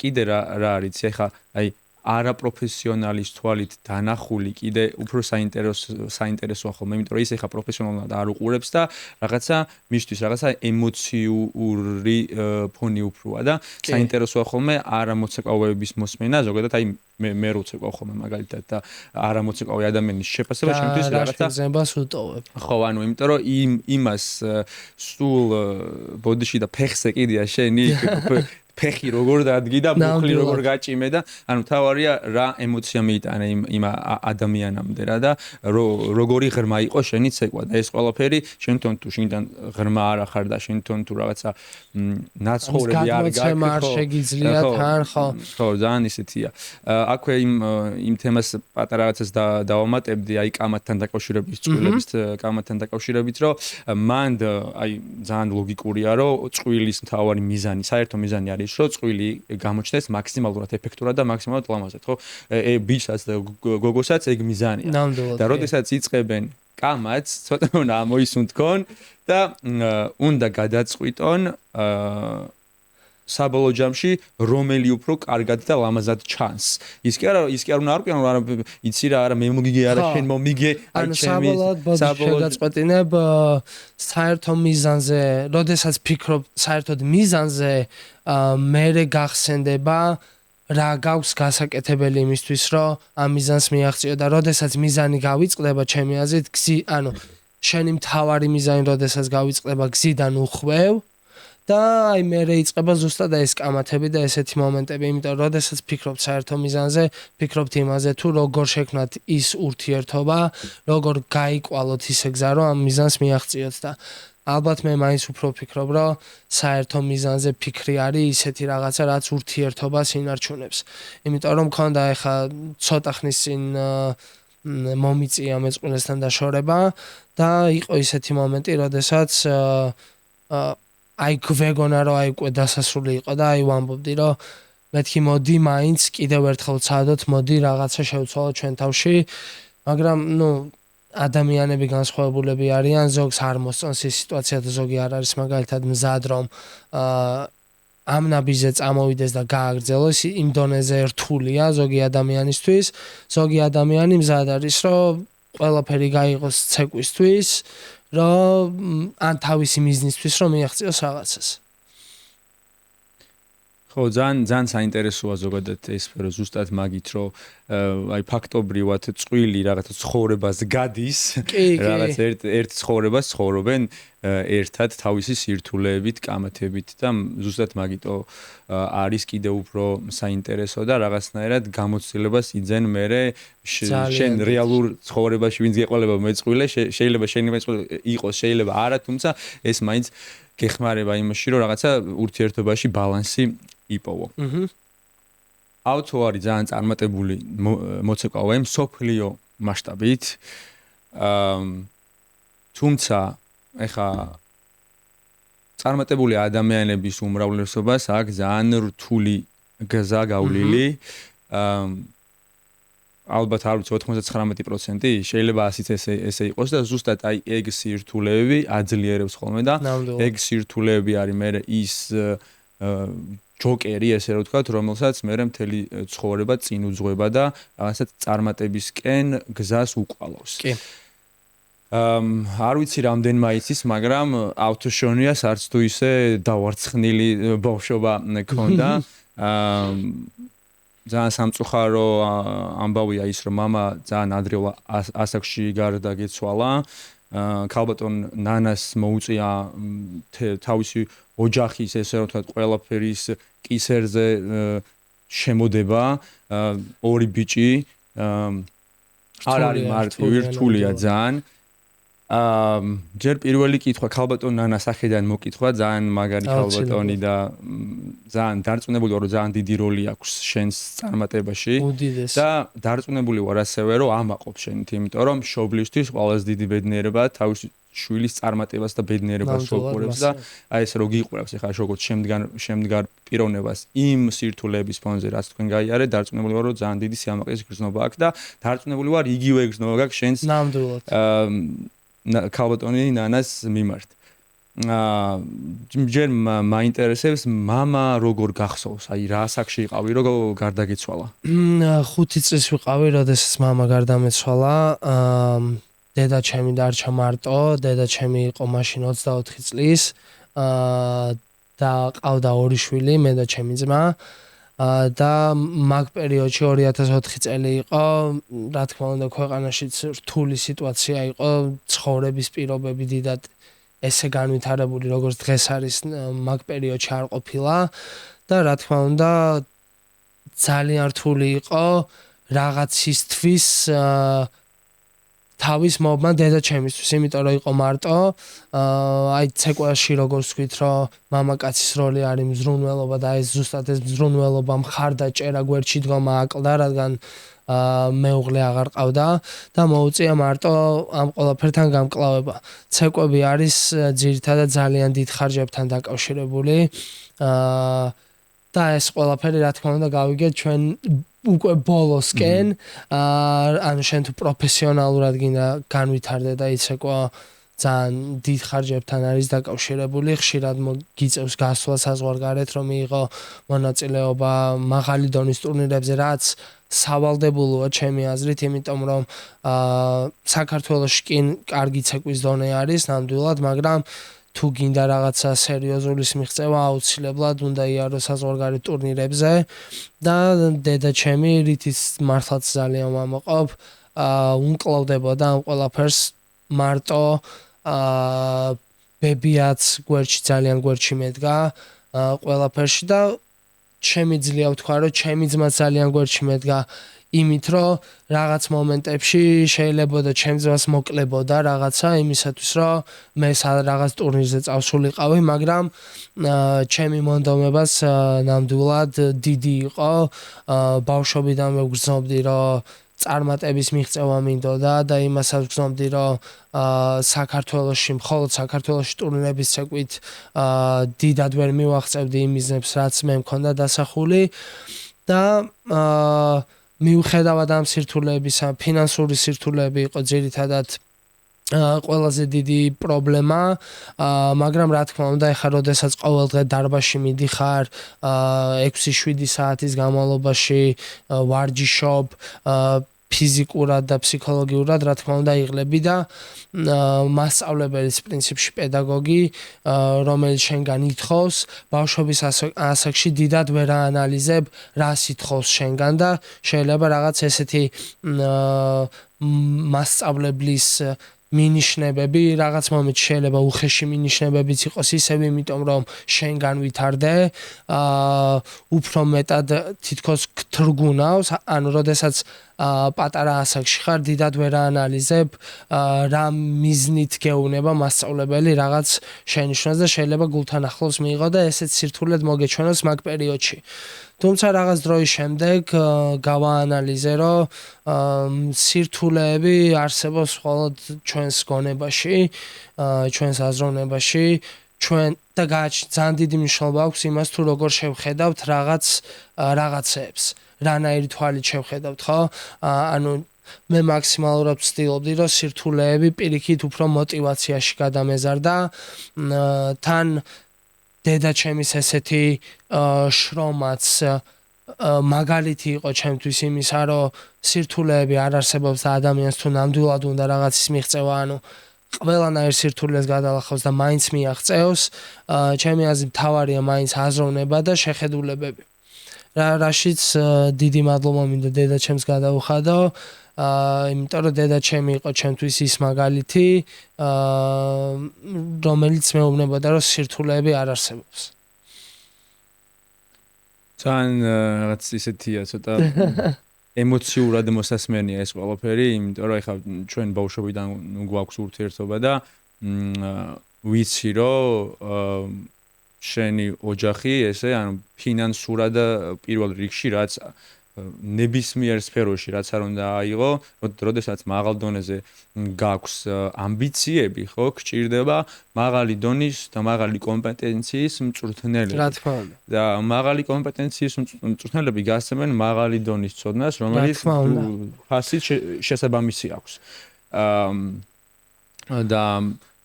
კიდე რა არის ეხა აი არაპროფესიონალის თვალით დანახული კიდე უფრო საინტერესოა ხოლმე, იმიტომ რომ ის ეხა პროფესიონალურად არ უყურებს და რაღაცა მისთვის რაღაცა ემოციური ფონი უფროა და საინტერესოა ხოლმე არამოცეკვავების მოსმენა, ზოგადად აი მე როცეკვავ ხოლმე მაგალითად და არამოცეკვავი ადამიანის შეფასება შემთთვის რაღაცა ზებას უტოვებ. ხო, ანუ იმიტომ რომ იმას სულ ბოდიში და ფეხზე კიდია შენი ფეხი როგორ დადგი და მუხლი როგორ გაჭიმე და ანუ თავარია რა ემოცია მიიტანა იმ ადამიანამდე რა და როგორი ღრმა იყო შენი ცეკვა და ეს ყველაფერი შენთან თუ შინიდან ღრმა არ ახარ და შენთან თუ რაღაცა ნაცხოვრები არ შეგიძლია თან ხო ძალიან ისეთია აქვე იმ თემას პატარა რაღაცას დავამატებდი აი კამათთან დაკავშირებით წყვილების კამათთან დაკავშირებით რომ მანდ აი ძალიან ლოგიკურია რომ წყვილის მთავარი მიზანი საერთო მიზანი არის რომ წვილი გამოჩნდეს მაქსიმალურად ეფექტურად და მაქსიმალურად ლამაზად, ხო? ბიჭსაც და გოგოსაც ეგ მიზანია. და როდესაც იწყებენ კამაც ცოტა უნდა ამოისუნთქონ და უნდა გადაწყვიტონ საბოლოო ჯამში რომელი უფრო კარგად და ლამაზად ჩანს. ის კი არ უნდა არ ყვიან რა იცი რა არა მე მომიგე არა შენ მომიგე აი ჩემი საბოლოოდ შეგაწყვეტინებ საერთო მიზანზე, როდესაც ფიქრობ საერთოდ მიზანზე, მე გახსენდება რა გაქვს გასაკეთებელი იმისთვის, რომ ამ მიზანს მიაღწიო და როდესაც მიზანი გავიწყდება ჩემი აზრით, შენი მთავარი მიზანი როდესაც გავიწყდება გზიდან უხვევ და აი მე იწყება ზუსტად ეს კამათები და ესეთი მომენტები, იმიტომ რომ როდესაც ფიქრობთ საერთო მიზანზე, ფიქრობთ იმაზე თუ როგორ შექმნათ ის ურთიერთობა, როგორ გაიკვალოთ ისე გზა, რომ ამ მიზანს მიაღწიოთ და ალბათ მე მაინც უფრო ვფიქრობ, რომ საერთო მიზანზე ფიქრი არის ისეთი რაღაცა, რაც ურთიერთობას ინარჩუნებს. იმიტომ რომ მქონდა ეხა ცოტა ხნის წინ მომიწია მეწყვილესთან დაშორება და იყო ისეთი მომენტი, როდესაც აი გვეგონა რომ აი უკვე დასასრული იყო და აი ვამბობდი რომ მეთქი მოდი მაინც კიდევ ერთხელ ვცადოთ, მოდი რაღაცა შევცვალოთ ჩვენ თავში, მაგრამ ადამიანები განსხვავებულები არიან, ზოგს არ მოსწონს ის სიტუაცია და ზოგი არ არის მაგალითად მზად რომ ამ ნაბიჯზე წამოვიდეს და გააგრძელოს, იმ დონეზე რთულია ზოგი ადამიანისთვის, ზოგი ადამიანი მზად არის რომ ყველაფერი გაიღოს ცეკვისთვის, რომ ან თავისი მიზნისთვის რომ მიაღწიოს რაღაცას. ხო, ძალიან საინტერესოა ზოგადად ეს სფერო ზუსტად მაგით, რომ აი ფაქტობრივად წყვილი რაღაცა ცხოვრებას გადის, რაღაც ერთ ცხოვრებას ცხოვრობენ ერთად თავისი სირთულეებით, კამათებით და ზუსტად მაგიტო არის კიდევ უფრო საინტერესო და რაღაცნაირად გამოცდილებას იძენ მერე შენ რეალურ ცხოვრებაში ვინც გეყოლება მეწყვილე, შეიძლება შენი მეწყვილე იყოს, შეიძლება არა, თუმცა ეს მაინც გეხმარება იმაში, რომ რაღაცა ურთიერთობაში ბალანსი იპოვო. ავთო არის ძალიან წარმატებული მოცეკვავე მსოფლიო მასშტაბით. თუმცა ეხა წარმატებული ადამიანების უმრავლესობას აქვს ძალიან რთული გზა გავლილი. ალბათ არ ვიცი 99% შეიძლება ასიც ესე იყოს და ზუსტად აი ეგ სირთულეები აძლიერებს ხოლმე და ეგ სირთულეები არის მე ის ჯოკერი ესე რომ ვთქვათ, რომელსაც მე მთელი ცხოვრება წინ უძღვება და რაღაცა წარმატებისკენ გზას უკვალავს. კი. არ ვიცი რამდენ მაიცის, მაგრამ ავთოშონიას არც თუ ისე დავარცხნილი ბავშვობა მქონდა. ძალიან სამწუხარო ამბავია ის, რომ მამა ძალიან ადრეულ ასაკში გარდაეცვალა. ქალბატონ ნანას მოუწია თავისი ოჯახის ესე რომ ვთქვათ ყველაფერის კისერზე შემოდება, ორი ბიჭი არ არის მარტივი, რთულია ძალიან. ჯერ პირველი კითხვა ქალბატონ ნანას ახედან მოკითხვა, ძალიან მაგარი ქალბატონი და ძალიან დარწმუნებული ვარ, რომ ძალიან დიდი როლი აქვს შენს წარმატებაში და დარწმუნებული ვარ ასევე, რომ ამაყობ შენით, იმიტომ რომ მშობლისთვის ყველაზე დიდი ბედნიერება თავისი შვილის წარმატებას და ბედნიერებას უყურებს და აი ეს რო გიყურებს ახლა როგორც შემდგარ პიროვნებას იმ სირთულეების ფონზე რაც თქვენ გაიარეთ, დარწმუნებული ვარ, რომ ძალიან დიდი სიამაყის გრძნობა აქვს და დარწმუნებული ვარ იგივე გრძნობა გაქვს შენს ნამდვილად ქალბატონი ნანას მიმართ. ჯერ მაინტერესებს მამა როგორ გახსოვს, აი რა ასაკში იყავი, როგორ გარდაგეცვალა? 5 წლის ვიყავი, როდესაც მამა გარდამეცვალა. დედა ჩემი დარჩა მარტო, დედა ჩემი იყო მაშინ 24 წლის. და ყავდა ორი შვილი, მე და ჩემი ძმა. და მაგ პერიოდში 2004 წელი იყო, რა თქმა უნდა, ქვეყანაშიც რთული სიტუაცია იყო, ცხოვრების პირობები დიდად ესე განვითარებული, როგორც დღეს არის, მაგ პერიოდში არ ყოფილა და რა თქმა უნდა, ძალიან რთული იყო რაღაცისთვის თავის მობმა დედა ჩემისთვის, იმიტომ რომ იყო მარტო, აი ცეკვაში როგორც ვთქვით, რომ მამაკაცის როლი არის მზრუნველობა და ეს ზუსტად ეს მზრუნველობა მხარდაჭერა გვერდში დგომა აკლდა, რადგან მეუღლე აღარ ყავდა და მოუწია მარტო ამ ყველაფერთან გამკლავება. ცეკვები არის ძირითადად ძალიან დიდ ხარჯებთან დაკავშირებული და ეს ყველაფერი რა თქმა უნდა გავიგეთ ჩვენ უკვე ბოლოსკენ ანუ შენ თუ პროფესიონალურად გინდა განვითარდე და იცეკვა ძალიან დიდ ხარჯებთან არის დაკავშირებული, ხშირად გიწევს გასვლა საზღვარგარეთ, რომ მიიღო მონაწილეობა მაღალი დონის ტურნირებზე, რაც სავალდებულოა ჩემი აზრით, იმიტომ რომ საქართველოში კი კარგი ცეკვის დონე არის ნამდვილად, მაგრამ თუ გინდა რაღაცა სერიოზულის მიღწევა, აუცილებლად უნდა იარო საზღვარგარეთ ტურნირებზე და დედა ჩემი რითიც მართლაც ძალიან ვამაყობ, უნკლავდებოდა ამ ყველაფერს მარტო ბებიაც გვერდში ძალიან გვერდში მედგა ყველაფერში და შემიძლია ვთქვა რომ ჩემი ძმა ძალიან გვერდში მედგა იმით რომ რაღაც მომენტებში შეიძლება და ჩემ ძმას მოკლებოდა რაღაცა იმისათვის რომ მე რაღაც ტურნირზე წავსულიყავი, მაგრამ ჩემი მონდომებას ნამდვილად დიდი იყო, ბავშვობიდან ვგრძნობდი რომ წარმატების მიღწევა მინდოდა და იმასაც ვგრძნობდი რომ საქართველოში მხოლოდ საქართველოში ტურნირების ცეკვით დიდად ვერ მივაღწევდი იმ მიზნებს რაც მე მქონდა დასახული და მიუხედავად ამ სირთულეებისა ფინანსური სირთულეები იყო ძირითადად ყველაზე დიდი პრობლემა, მაგრამ რა თქმა უნდა, ეხლა როდესაც ყოველდღე დარბაზში მიდიხარ 6-7 საათის განმავლობაში ვარჯიშობ, ფიზიკურად და ფსიქოლოგიურად, რა თქმა უნდა, იღლები და მასწავლებლის პრინციპში პედაგოგი, რომელიც შენგან ითხოვს, ბავშვობის ასაკში დიდად ვერ აანალიზებ, რას ითხოვს შენგან და შეიძლება რაღაც ესეთი მასწავლებლის მინიშნებები რაღაც მომენტში შეიძლება უხეში მინიშნებებიც იყოს ისევ იმიტომ რომ შენგან ვითარდე უფრო მეტად თითქოს გთრგუნავს ანუ როდესაც პატარა ასაკში ხარ დიდად ვერ აანალიზებ რა მიზნით გეუნება მასწავლებელი რაღაც შენიშვნას და შეიძლება გულთან ახლოს მიიღო და ესეც სირთულედ მოგეჩვენოს მაგ პერიოდში თუმცა რაღაც დროის შემდეგ გავაანალიზე რომ სირთულეები არსებობს მხოლოდ ჩვენს გონებაში ჩვენს აზროვნებაში ჩვენ და ძალიან დიდი მნიშვნელობა აქვს იმას თუ როგორ შევხედავთ რაღაცებს რანაირი თვალით შევხედავთ ხო ანუ მე მაქსიმალურად ვცდილობდი რომ სირთულეები პირიქით უფრო мотиваციაში გადამეზარდა თან დედა ჩემის ესეთი შრომაც მაგალითი იყო ჩემთვის იმისა რომ სირთულეები არ არსებობს და ადამიანს თუ ნამდვილად უნდა რაღაცის მიღწევა ანუ ყველანაირ სირთულეს გადალახავს და მაინც მიაღწევს ჩემი აზრით მთავარია მაინც აზროვნება და შეხედულებები რაშიც დიდი მადლობა მინდა დედა ჩემს გადავუხადო იმიტომ რომ დედა ჩემი იყო ჩემთვის ის მაგალითი რომელიც მეუბნებოდა რომ სირთულეები არ არსებობს ძალიან რაღაც ისეთია ცოტა ემოციურად მოსასმენია ეს ყველაფერი იმიტომ რომ ეხლა ჩვენ ბავშვობიდან გვაქვს ურთიერთობა და ვიცი რომ შენი ოჯახი ესე ანუ ფინანსურად პირველ რიგში რაც ნებისმიერ სფეროში რაც არ უნდა აიღო, როდესაც მაღალ დონეზე გაქვს ამბიციები, ხო, გჭირდება მაღალი დონის და მაღალი კომპეტენციის მწვრთნელები. რა თქმა უნდა. და მაღალი კომპეტენციის მწვრთნელები გასცემენ მაღალი დონის ცოდნას, რომელიც ფასით შესაბამისი აქვს. და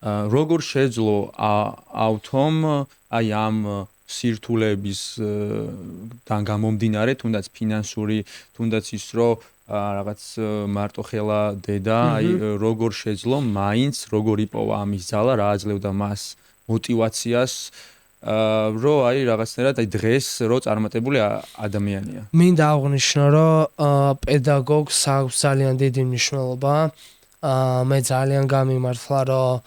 როგორ შეძლო ავთომ აი ამ სირთულეებისგან გამომდინარე, თუნდაც ფინანსური, თუნდაც ის, რომ რაღაც მარტო ხელა დედა, აი როგორ შეძლო მაინც როგორ იპოვა ამის ძალა, რა აძლევდა მას мотиваციას, რომ აი რაღაცნაირად აი დღეს რო წარმატებული ადამიანია. მინდა აღვნიშნო, რომ პედაგოგს აქვს ძალიან დიდი მნიშვნელობა. მე ძალიან გამიმართლა, რომ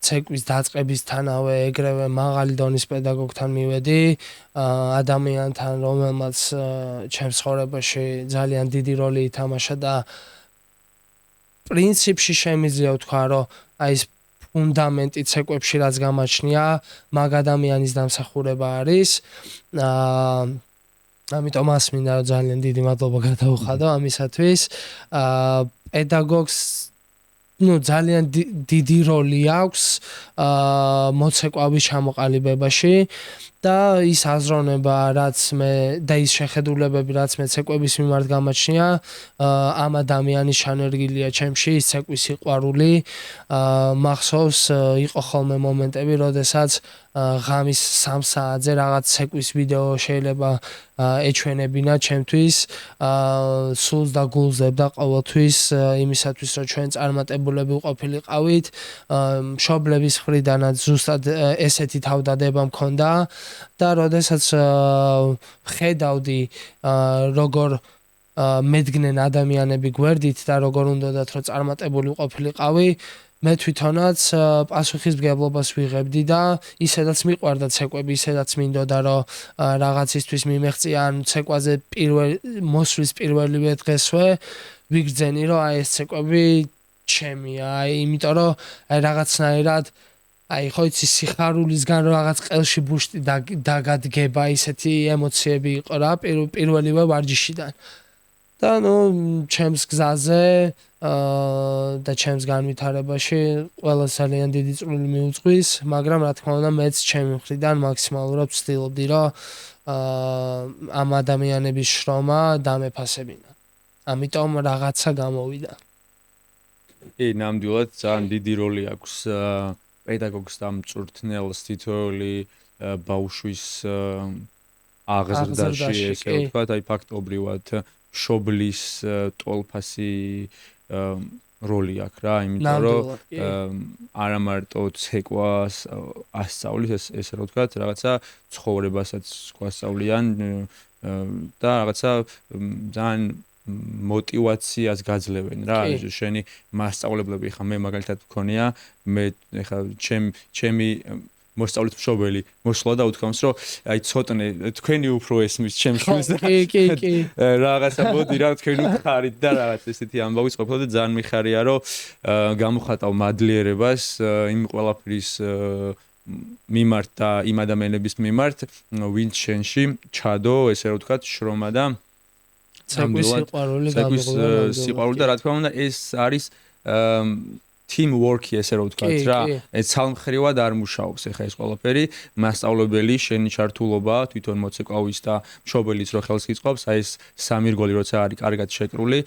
ცეკვის დაწყებისთანავე ეგრევე მაღალი დონის პედაგოგთან მივედი ადამიანთან რომელმაც ჩემს ცხოვრებაში ძალიან დიდი როლი ითამაშა და პრინციპში შემიძლია ვთქვა რომ აი ეს ფუნდამენტი ცეკვებში რაც გამაჩნია მაგ ადამიანის დამსახურება არის ამიტომ მას მინდა რომ ძალიან დიდი მადლობა გადავუხადო ამისათვის პედაგოგს ну ძალიან დიდი როლი აქვს მოცეკვავის ჩამოყალიბებაში და ის აზროვნება, რაც მე და ის შეხედულებები, რაც მე ცეკვების მიმართ გამაჩნია, ამ ადამიანის შანერგილია ჩემში, ის ცეკვის სიყვარული. მახსოვს, იყო ხოლმე მომენტები, როდესაც ღამის 3 საათზე რაღაც ცეკვის ვიდეო შეიძლება ეჩვენებინა ჩემთვის, სულს და გულზებდა ყოველთვის იმისათვის, რომ ჩვენ წარმატებულები ვყოფილიყავით, მშობლების მხრიდანაც ზუსტად ესეთი თავდადება მქონდა და როდესაც ხედავდი როგორ მედგნენ ადამიანები გვერდით და როგორ უნდათ რომ წარმატებული ყოფილიყავი, მე თვითონაც პასუხისმგებლობას ვიღებდი და ისედაც მიყვარდა ცეკვები, ისედაც მინდოდა რომ რაღაცისთვის მიმეღწია, ან ცეკვაზე მოსვლის პირველივე დღესვე ვიგრძენი რომ აი ეს ცეკვები ჩემია, იმიტომ რომ აი რაღაცნაირად აი ხო იცი სიხარულისგან რაღაც ყელში ბუშტი დაგადგება, ისეთი ემოციები იყო რა პირველივე ვარჯიშიდან. და ჩემს გზაზე და ჩემს განვითარებაში ყველა ძალიან დიდი წვლილი მიუძღვის, მაგრამ რა თქმა უნდა მეც ჩემი მხრიდან მაქსიმალურად ვცდილობდი რომ ამ ადამიანების შრომა დამეფასებინა. ამიტომ რაღაცა გამოვიდა. ნამდვილად ძალიან დიდი როლი აქვს პედაგოგს და მწვრთნელს თითოეული ბავშვის აღზრდაში, ესე ვთქვათ, აი ფაქტობრივად მშობლის ტოლფასი როლი აქვს რა, იმიტომ რომ არა მარტო ცეკვას ასწავლის, ესე რომ ვთქვათ, რაღაცა ცხოვრებასაც გვასწავლიან და რაღაცა ძალიან мотивациას გაძლევენ რა, შენი მასწავლებლები ხა მე მაგალითად მქონია, მე ხა ჩემი მოსწავლეთ მშობელი მოსვლა და უთქვამს რომ აი ცოტნე თქვენი უფრო ესმის ჩემს შვილს კი რაღაცა მოდი რა თქვენ უხარით და რაღაც ესეთი ამბავიც ყოფილა და ძალიან მიხარია რომ გამოხატავ მადლიერებას იმ ყველაფრის მიმართ და იმ ადამიანების მიმართ ვინც შენში ჩადო ესე რომ ვთქვათ შრომა და ცეკვის სიყვარული და რა თქმა უნდა ეს არის team work-ი ესე რომ ვთქვათ რა, ეს ცალმხრივად არ მუშაობს ეხა ეს ყველაფერი, მასწავლებელი, შენი ჩართულობა, თვითონ მოცეკვავის და მშობელის რო ხელს გიწყობს, აი ეს სამი რგოლი როცა არის კარგად შეკრული.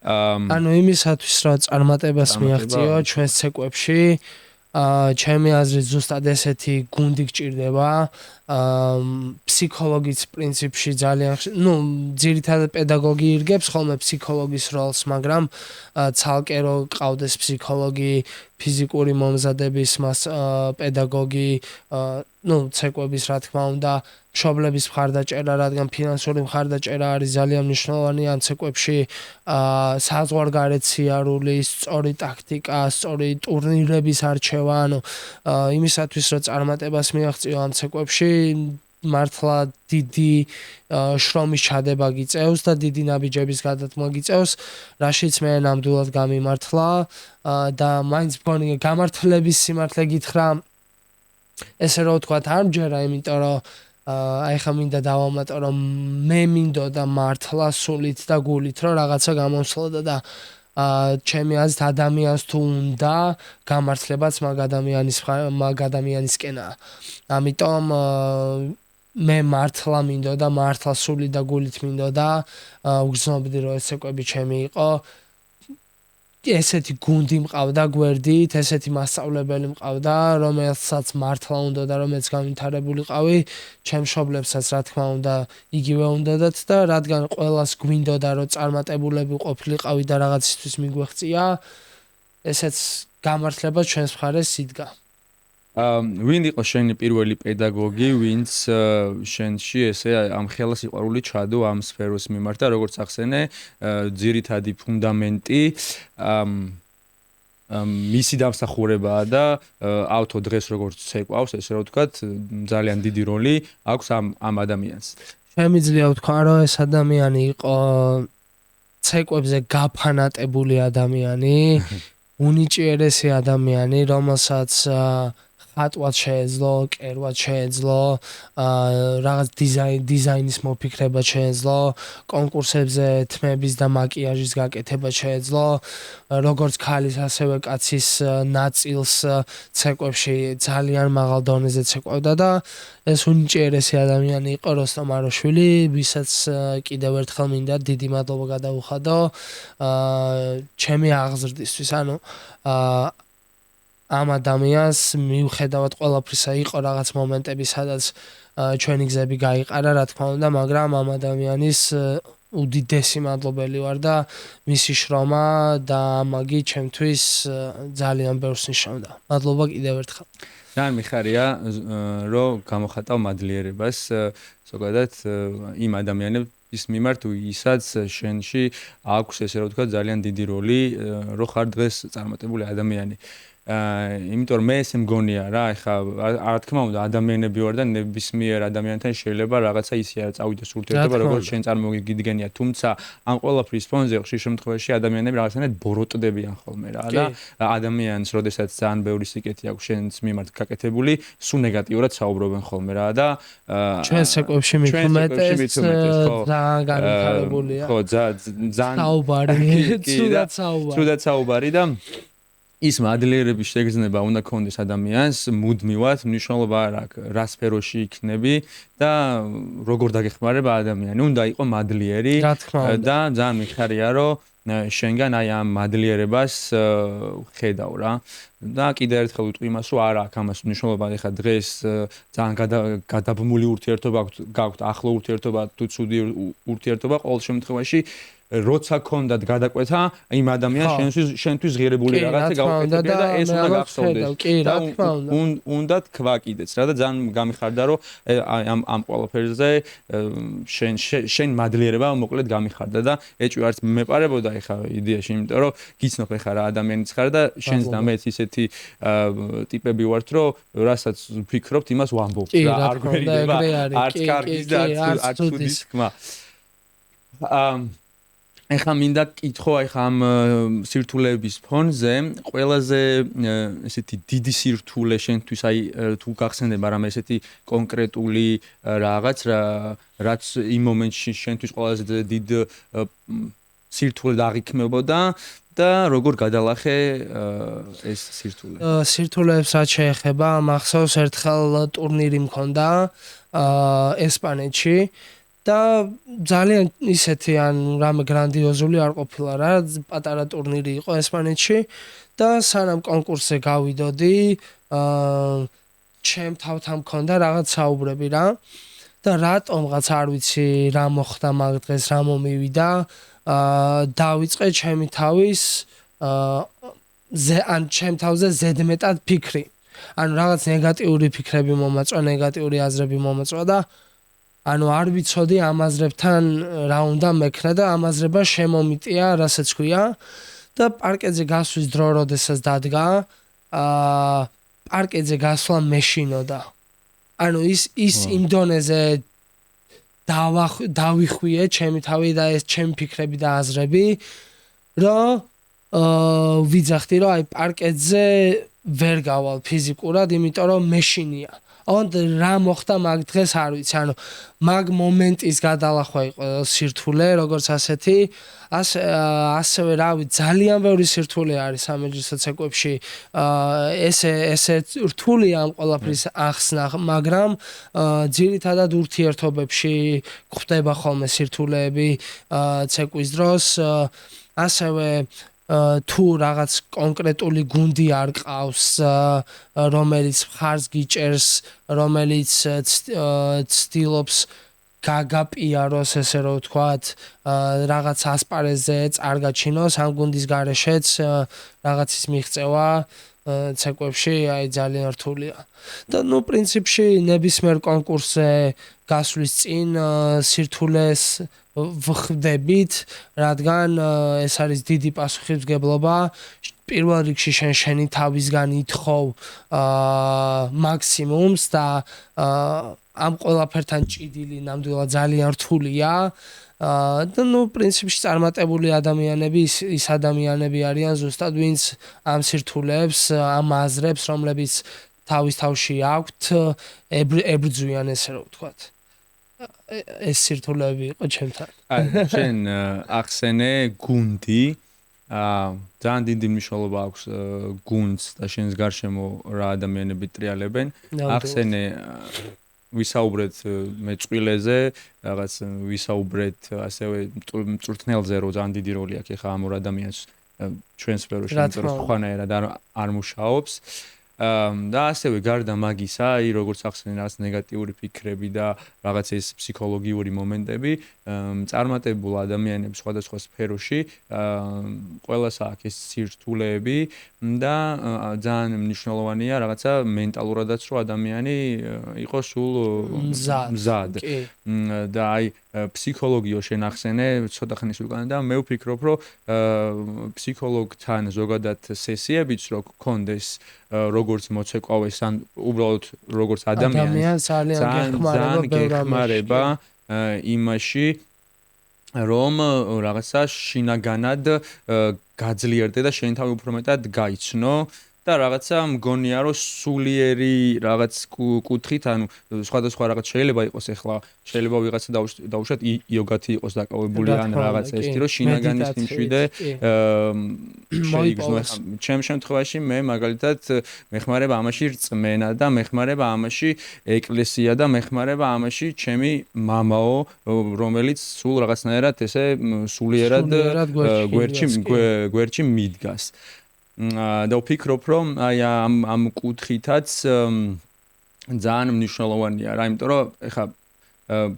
ანუ იმისათვის რომ წარმატებას მიაღწიო ჩვენს ცეკვებში, ჩემი აზრით ზუსტად ესეთი გუნდი გჭირდება, ფსიქოლოგიც პრინციპში ძალიან, ძირითადად პედაგოგი ირგებს ხოლმე ფსიქოლოგის როლს, მაგრამ ცალკე რო ყავდეს ფსიქოლოგი, ფიზიკური მომზადების პედაგოგი, ცეკვების რა თქმა უნდა, მშობლების მხარდაჭერა, რადგან ფინანსური მხარდაჭერა არის ძალიან მნიშვნელოვანი ამ ცეკვებში, საზღვარგარეთ სიარული, სწორი ტაქტიკა, სწორი ტურნირების არჩევა, იმისათვის რომ წარმატებას მიაღწიო ამ ცეკვებში, მართლა დიდი შრომის ჩადება გიწევს და დიდი ნაბიჯების გადადგმა გიწევს, რაშიც მე ნამდვილად გამიმართლა და მაინც მგონი გამართლების სიმართლე გითხრა, ესე რომ ვთქვათ, არ მჯერა, იმიტომ რომ აი ხა მინდა დავამატო, რომ მე მინდოდა მართლა სულით და გულით, რომ რაღაცა გამოსვლოდა და ჩემი აზრით ადამიანს თუ უნდა გამართლებაც მაგ ადამიანისკენაა. ამიტომ მე მართლა მინდოდა, მართლა სულით და გულით მინდოდა, ვგრძნობდი რომ ეს ცეკვები ჩემი იყო. ესეთი გუნდი მყავდა გვერდით, ესეთი მასწავლებელი მყავდა, რომელსაც მართლა უნდოდა რომ მეც განვითარებულიყავი, ჩემ მშობლებსაც რა თქმა უნდა იგივე უნდათ და რადგან ყველას გვინდოდა რომ წარმატებულები ყოფილიყავი და რაღაცისთვის მიგვეღწია, ესეც გამართლება ჩვენს მხარეს იდგა. ვინ იყო შენი პირველი პედაგოგი, ვინც შენში ესე ამ ხელა სიყვარული ჩადო ამ სფეროს მიმართ და როგორც ახსენე, ძირითადი ფუნდამენტი მისი დამსახურებაა და ავთო დღეს როგორც ცეკვავს, ესე რომ ვთქვათ, ძალიან დიდი როლი აქვს ამ ადამიანს. შემიძლია ვთქვა, რომ ეს ადამიანი იყო ცეკვებზე გაფანატებული ადამიანი, უნიჭიერესი ადამიანი, რომელსაც ხატვაც შეეძლო, კერვაც შეეძლო, რაღაც დიზაინის მოფიქრება შეეძლო, კონკურსებზე თმების და მაკიაჟის გაკეთება შეეძლო, როგორც ქალის ასევე კაცის ნაწილს ცეკვებში ძალიან მაღალ დონეზე ცეკვავდა და ეს უნიჭიერესი ადამიანი იყო როსტომ აროშვილი, ვისაც კიდევ ერთხელ მინდა დიდი მადლობა გადაუხადო ჩემი აღზრდისთვის. ანუ ამ ადამიანს მიუხედავად ყველაფრისა იყო რაღაც მომენტები, სადაც ჩვენი გზები გაიყარა, რა თქმა უნდა, მაგრამ ამ ადამიანის უდიდესი მადლობელი ვარ და მისი შრომა და მაგი ჩემთვის ძალიან ბევრს ნიშნავდა. მადლობა კიდევ ერთხელ. ძალიან მიხარია რომ გამოხატავ მადლიერებას ზოგადად იმ ადამიანების მიმართ ვისაც შენში აქვს ესე რომ ვთქვა ძალიან დიდი როლი რომ ხარ დღეს წარმატებული ადამიანი. იმიტომ რომ მე ესე მგონია რა, ეხლა რა თქმა უნდა ადამიანები ვარ და ნებისმიერ ადამიანთან შეიძლება რაღაცა ისე არ წავიდეს ურთიერთობა როგორც შენ წარმოგიდგენია, თუმცა ამ ყველაფრის ფონზე ხშირ შემთხვევაში ადამიანები რაღაცნაირად ბოროტდებიან ხოლმე რა და ადამიანს როდესაც ძალიან ბევრი სიკეთე აქვს შენს მიმართ გაკეთებული, სულ ნეგატიურად საუბრობენ ხოლმე რა და ჩვენ საკვებში მithumetes ძალიან განვითარებულია. ხო, ძალიან საუბარი, ცუდად საუბარი და ის მადლიერების შეგრძნება უნდა კონდეს ადამიანს მუდმივად, მნიშვნელობა არ აქვს რა სფეროში იქნები და როგორ დაგეხმარება ადამიანი. უნდა იყო მადლიერი და ძალიან მიხარია რომ შენგან აი ამ მადლიერებას ხედავ რა. და კიდევ ერთხელ ვიტყვი იმას, რომ არ აქვს ამას მნიშვნელობა, ეხლა დღეს ძალიან გადაბმული ურთიერთობა გაქვთ, ახლო ურთიერთობა თუ ცუდი ურთიერთობა, ყოველ შემთხვევაში როცა ქონდათ გადაკვეთა იმ ადამიანს შენთვის ღირებული რაღაცა გაუკეთებია და ეს უნდა გახსოვდეს და უნდა თქვა კიდეც რა და ძალიან გამიხარდა რომ ამ ყველაფერზე შენ მადლიერება მოკლედ გამიხარდა და ეჭვი არც მეპარებოდა ეხა იდეაში, იმიტომ რომ გიცნობ ეხა რა ადამიანიც ხარ და შენს და მეც ისეთი ტიპები ვართ რომ რასაც ვფიქრობთ იმას ვამბობთ რა, არ გვერდება არც კარგის და არც ცუდის თქმა. ეხლა მინდა კითხო ეხლა ამ სირთულეების ფონზე ყველაზე ესეთი დიდი სირთულე შენთვის აი თუ გახსენდება რამე ესეთი კონკრეტული რაღაც რაც იმ მომენტში შენთვის ყველაზე დიდ სირთულე დაღიქმებოდა და როგორ გადალახე ეს სირთულე? სირთულეებს რაც შეეხება, მახსოვს ერთხელ ტურნირი მქონდა ესპანეთში და ძალიან ისეთი ან რამე გრანდიოზული არ ყოფილა რა, პატარა ტურნირი იყო ესპანეთში და სანამ კონკურსზე გავიდოდი, ჩემ თავთან მქონდა რაღაც საუბრები რა და რატომღაც არ ვიცი რა მოხდა მაგ დღეს, რა მომივიდა, დავიწყე ჩემი თავის ან ჩემ თავზე ზედმეტად ფიქრი. ანუ რაღაც ნეგატიური ფიქრები მომაწვა, ნეგატიური აზრები მომაწვა და ანუ არ ვიცოდი ამ აზრებთან რა უნდა მექნა და ამ აზრება შემომიტია, რასაც ქვია და პარკეტზე გასვლის დრო როდესაც დადგა, პარკეტზე გასვლა მეშინოდა. ანუ ის იმ დონეზე დავიხვიე ჩემი თავი და ეს ჩემი ფიქრები და აზრები, რომ ვიძახდი რომ აი პარკეტზე ვერ გავალ ფიზიკურად, იმიტომ რომ მეშინია. რა მოხდა მაგ დღეს არ ვიცი, ანუ მაგ მომენტის გადალახვა იყო სირთულე, როგორც ასეთი, ასევე რავი, ძალიან ბევრი სირთულე არის სამეჯლისო ცეკვებში, ესე რთულია ამ ყველაფრის ახსნა, მაგრამ ძირითადად ურთიერთობებში გვხდება ხოლმე სირთულეები ცეკვის დროს, ასევე თუ რაღაც კონკრეტული გუნდი არ ყავს, რომელიც მხარს გიჭერს, რომელიც ცდილობს გაგაპიაროს, ესე რომ ვთქვათ, რაღაც ასპარეზზე წარგაჩინოს, ამ გუნდის გარეშეც რაღაცის მიღწევა ცეკვებში აი ძალიან რთულია. და პრინციპში ნებისმიერ კონკურსზე გასვლის წინ სირთულეს ვხვდებით, რადგან ეს არის დიდი პასუხისმგებლობა. პირველ რიგში შენი თავისგან ითხოვ მაქსიმუმს და ამ ყველაფერთან ჭიდილი ნამდვილად ძალიან რთულია. და პრინციპში წარმატებული ადამიანები ის ადამიანები არიან ზუსტად ვინც ამ სირთულეებს, ამ აზრებს, რომლებიც თავის თავში აქვთ ებრძვიან ესე რომ ვთქვათ. ეს სირთულეები იყო ჩემთან. შენ ახსენე გუნდი ძალიან დიდი მნიშვნელობა აქვს გუნდს და შენს გარშემო რა ადამიანები ტრიალებენ. ახსენე ვისაუბრეთ მეწყვილეზე, რაღაც ვისაუბრეთ ასევე მწვრთნელზე, რომ ძალიან დიდი როლი აქვს ახლა ამ ორ ადამიანს ჩვენს სფეროში, იმიტომ რომ სხვანაირად არ მუშაობს. და ასევე გარდა მაგისა, როგორც ახსენე რაღაც ნეგატიური ფიქრები და რაღაც ეს ფსიქოლოგიური მომენტები, წარმატებულ ადამიანებს სხვადასხვა სფეროში ყველას აქვს ეს სირთულეები და ძალიან მნიშვნელოვანია რაღაცა მენტალურადაც რომ ადამიანი იყოს სულ მზად. და აი ფსიქოლოგიო შენ ახსენე ცოტა ხნის უკან და მე ვფიქრობ რომ ფსიქოლოგთან ზოგადად სესიებიც რო გქონდეს როგორც მოცეკვავეს ან უბრალოდ როგორც ადამიანს ძალიან გეხმარება იმაში რომ რაღაცა შინაგანად გაძლიერდე და შენ თავი უფრო მეტად გაიცნო და რაღაცა მგონია რომ სულიერი რაღაც კუთხით ანუ სხვადასხვა რაღაც შეიძლება იყოს ახლა შეიძლება ვიღაცა დაუშვათ იოგათი იყოს დაკავებული ან რაღაც ესეთი რომ შინაგანის მშვიდე შეიგრძნო ახლა ჩემ შემთხვევაში მე მაგალითად მეხმარება ამაში რწმენა და მეხმარება ამაში ეკლესია და მეხმარება ამაში ჩემი მამაო რომელიც სულ რაღაცნაირად ესე სულიერად გვერდში მიდგას და ვფიქრობ რომ აი ამ კუთხითაც ძალიან მნიშვნელოვანია რა იმიტომ რომ ეხა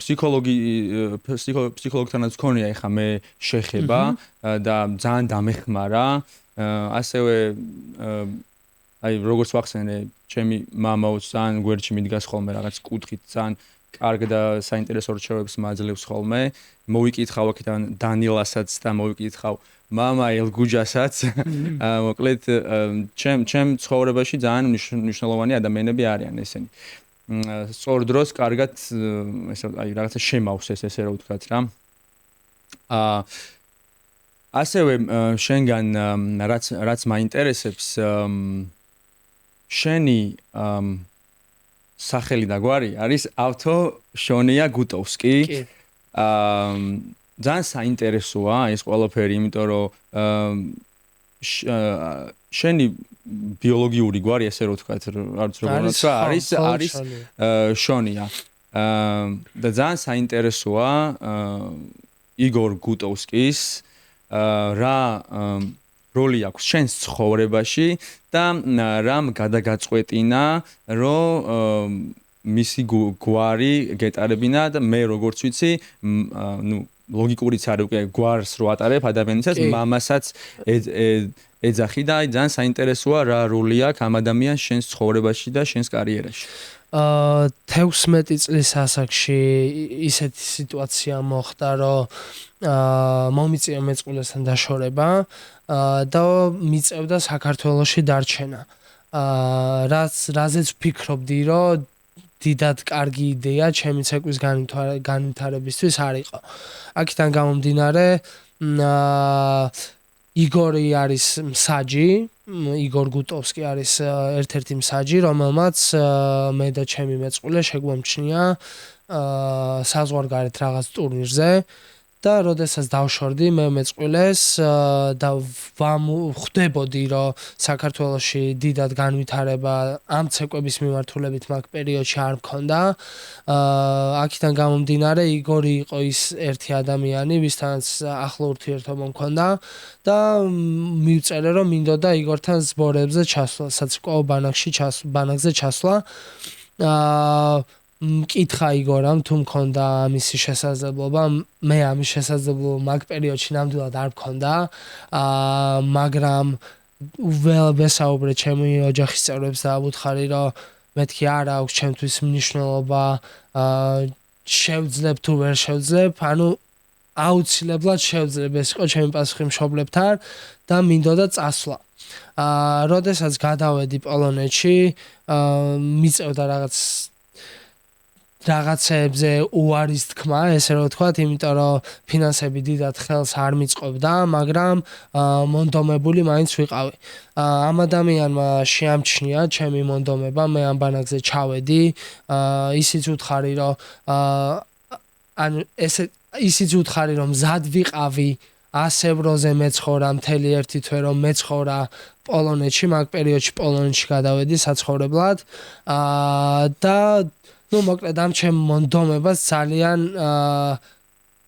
ფსიქოლოგთანაც ქონია ეხა მე შეხება და ძალიან დამეხმარა ასევე აი როგორც ვახსენე ჩემი მამაოც ძალიან გვერდში მიდგას ხოლმე რაღაც კუთხით ძალიან კარგ და საინტერესო რჩევებს მაძლევს ხოლმე მოვიკითხავ აქედან დანილასაც და მოვიკითხავ мама ელგუჯასაც მოკლედ ჩემ ცხოვრებაში ძალიან მნიშვნელოვანი ადამიანები არიან ესენი სწორ დროს კარგად ესე აი რაღაცა შემავს ესე რა ვთქვათ რა ასევე შენგან რაც მაინტერესებს შენი სახელი და გვარი არის ავთო შონია გუტოვსკი ძალიან საინტერესოა ეს ყველაფერი, იმიტომ რომ შენი ბიოლოგიური გვარი ესე რომ ვთქვათ, არც როგორ ვთქვა, არის შონია. და ძალიან საინტერესოა იგორ გუტოვსკის რა როლი აქვს შენს ცხოვრებაში და რამ გადაგაწყვეტინა, რომ მისი გვარი გეტარებინა და მე როგორც ვიცი, ნუ ლოგიკურიც არის უკვე გვარს რო ატარებ ადამიანსაც, მამასაც ეძახი და ძალიან საინტერესოა რა როლი აქვს ამ ადამიანს შენს ცხოვრებაში და შენს კარიერაში. 16 წლის ასაკში ისეთი სიტუაცია მოხდა, რომ მომიწია მეწყვილესთან დაშორება და მიწევდა საქართველოში დარჩენა. რაზეც ვფიქრობდი, რომ დიდად კარგი იდეა ჩემი ცეკვის განვითარებისთვის არ იყო. აქედან გამომდინარე, იგორი არის მსაჯი, იგორ გუტოვსკი არის ერთ-ერთი მსაჯი, რომელმაც მე და ჩემი მეწყვილე შეგვამჩნია საზღვარგარეთ რაღაც ტურნირზე და როდესაც დავშორდი მე მეწყვილეს და ვხვდებოდი რომ საქართველოში დიდად განვითარება ამ ცეკვების მიმართულებით მაგ პერიოდში არ მქონდა აქედან გამომდინარე იგორი იყო ის ერთი ადამიანი ვისთანაც ახლო ურთიერთობა მქონდა და მივწერე რომ მინდოდა იგორთან ზბორებზე ჩასვლა საცეკვაო ბანაკზე ჩასვლა მკითხა იგორამ თუ მქონდა ამისი შესაძლებლობა მე ამის შესაძლებლობა მაგ პერიოდში ნამდვილად არ მქონდა მაგრამ ვესაუბრე ჩემი ოჯახის წევრებს და ავუთხარი რომ მეთქი არ აქვს ჩემთვის მნიშვნელობა შევძლებ თუ ვერ შევძლებ ანუ აუცილებლად შევძლებ ეს იყო ჩემი პასუხი მშობლებთან და მინდოდა წასვლა როდესაც გადავედი პოლონეთში მიწევდა რაღაც რაღაცებზე უარის თქმა, ესე რომ ვთქვათ, იმიტომ რომ ფინანსები დიდად ხელს არ მიწყობდა, მაგრამ მონდომებული მაინც ვიყავი. ამ ადამიანმა შეამჩნია ჩემი მონდომება, მე ამ ბანაკზე ჩავედი, ისიც უთხარი რომ ისიც უთხარი რომ მზად ვიყავი 100 ევროზე მეცხოვრა მთელი ერთი თვე რომ მეცხოვრა პოლონეთში, მაგ პერიოდში პოლონეთში გადავედი საცხოვრებლად და მოკლედ ამ ჩემ მონდომებას ძალიან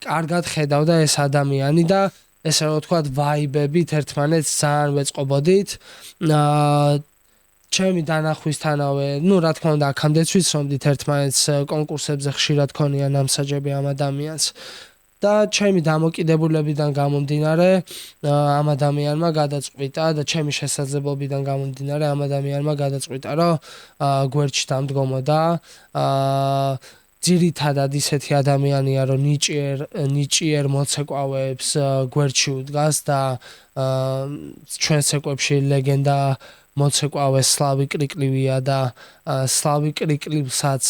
კარგად ხედავდა ეს ადამიანი და ესე რომ ვთქვათ ვაიბებით ერთმანეთს ძალიან ვეწყობოდით ჩემი დანახვისთანავე, რა თქმა უნდა, აქამდეც ვიცნობდით ერთმანეთს კონკურსებზე ხშირად ქონია ნამსაჯები ამ ადამიანს და ჩემი დამოკიდებულებიდან გამომდინარე ამ ადამიანმა გადაწყვიტა და ჩემი შესაძლებლობიდან გამომდინარე ამ ადამიანმა გადაწყვიტა, რომ გვერდში დამდგომოდა ძირითადად ისეთი ადამიანია, რომ ნიჭიერ მოცეკვავეებს გვერდში უდგას და ჩვენს ეკვებში ლეგენდა მოცეკვავე სლავი კრიკლივია და სლავი კრიკლივსაც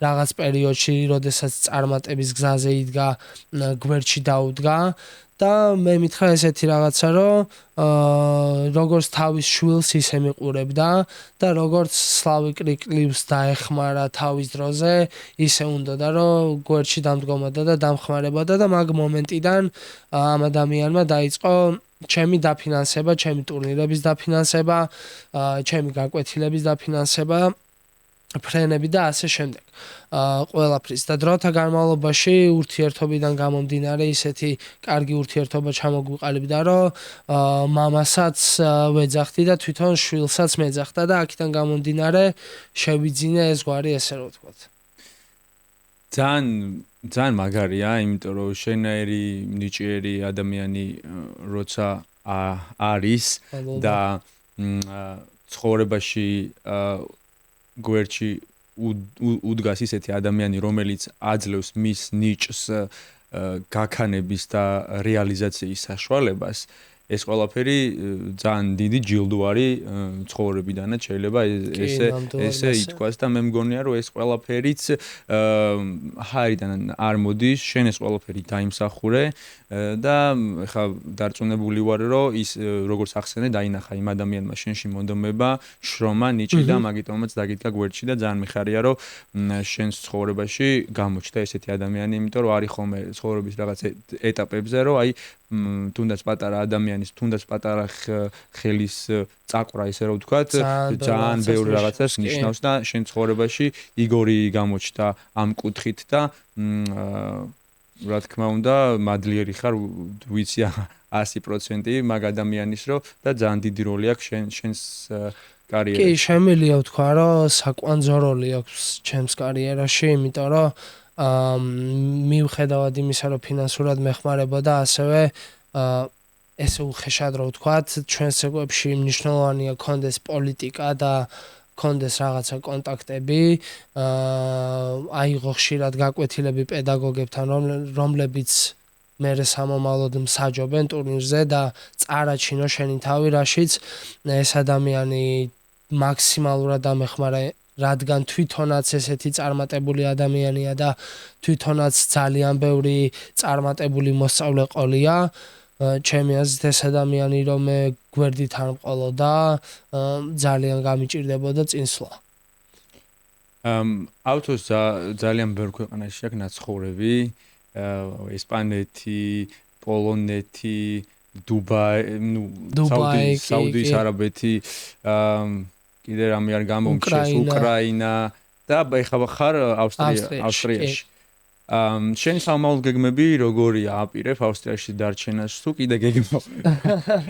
რაღაც პერიოდში, როდესაც წარმატების გზაზე იდგა, გვერდში დაუდგა და მე მითხრა ესეთი რაღაცა, რომ როგორც თავის შვილს ისე მიყურებდა და როგორც სლავი კრიკლივს დაეხმარა თავის დროზე, ისე უნდოდა, რომ გვერდში დამდგომოდა და დამხმარებოდა და მაგ მომენტიდან ამ ადამიანმა დაიწყო ჩემი დაფინანსება, ჩემი ტურნირების დაფინანსება, ჩემი გაკვეთილების დაფინანსება, ფრენები და ასე შემდეგ. ყველაფრის და დროთა განმავლობაში ურთიერთობიდან გამომდინარე ისეთი კარგი ურთიერთობა ჩამოგვიყალიბდა, რომ მამასაც ვეძახდი და თვითონ შვილსაც მეძახდა და აქედან გამომდინარე შევიძინე ეს გვარი, ესე რომ ვთქვათ. ძალიან მაგარია, იმიტომ რომ შენაერი ნიჭიერი ადამიანი როცა არის და ცხოვრებაში გვერდში უდგას ისეთი ადამიანი, რომელიც აძლევს მის ნიჭს გაქანების და რეალიზაციის საშუალებას, ეს ყველაფერი ძალიან დიდი ჯილდო არის ცხოვრებიდანაც შეიძლება ესე ითქვას და მე მგონია რომ ეს ყველაფერიც ჰაერიდან არ მოდის, შენ ეს ყველაფერი დაიმსახურე და ეხლა დარწმუნებული ვარ რომ ის როგორც ახსენე დაინახა იმ ადამიანმა შენში მონდომება, შრომა, ნიჭი და მაგიტომაც დაგიდგა გვერდში და ძალიან მიხარია რომ შენს ცხოვრებაში გამოჩნდა ესეთი ადამიანი, იმიტომ რომ არის ხოლმე ცხოვრების რაღაც ეტაპებზე რომ აი თუნდაც პატარა ადამიანის, თუნდაც პატარა ხელის წაკვრა, ისე რომ ვთქვათ, ძალიან ბევრი რაღაცას ნიშნავს და შენ ცხოვრებაში იგორი გამოჩნდა ამ კუთხით და რა თქმა უნდა, მადლიერი ხარ, ვიცი 100% მაგ ადამიანის რომ და ძალიან დიდი როლი აქვს შენს კარიერაში. კი, შემიძლია ვთქვა, რომ საკვანძო როლი აქვს ჩემს კარიერაში, იმიტომ რომ მიუხედავად იმისა, რომ ფინანსურად მეხმარებოდა, ასევე ესე უხეშად რომ ვთქვათ, ჩვენს ეკვებში მნიშვნელოვანია კონდეს პოლიტიკა და კონდეს რაღაცა კონტაქტები, აიღო ხშირად გაკვეთილები პედაგოგებთან, რომლებიც მერე სამომავლოდ მსაჯობენ ტურნირზე და წარაჩინო შენი თავი, რაშიც ეს ადამიანი მაქსიმალურად ამეხმარა, რადგან თვითონაც ესეთი წარმატებული ადამიანია და თვითონაც ძალიან ბევრი წარმატებული მოსწავლე ყოლია. ჩემი აზრით ეს ადამიანი რომ მე გვერდით არ მყოლოდა, ძალიან გამიჭირდებოდა წინსვლა. ავთოს ძალიან ბევრ ქვეყანაში აქვს ნაცხოვრები, ესპანეთი, პოლონეთი, დუბაი, საუდის არაბეთი, კიდე რამე არ გამომჩნევს, უკრაინა და ეხლა ხარ ავსტრიაში. შენი სამომავლო გეგმები როგორია აპირებ ავსტრიაში დარჩენას თუ კიდე გეგმავ?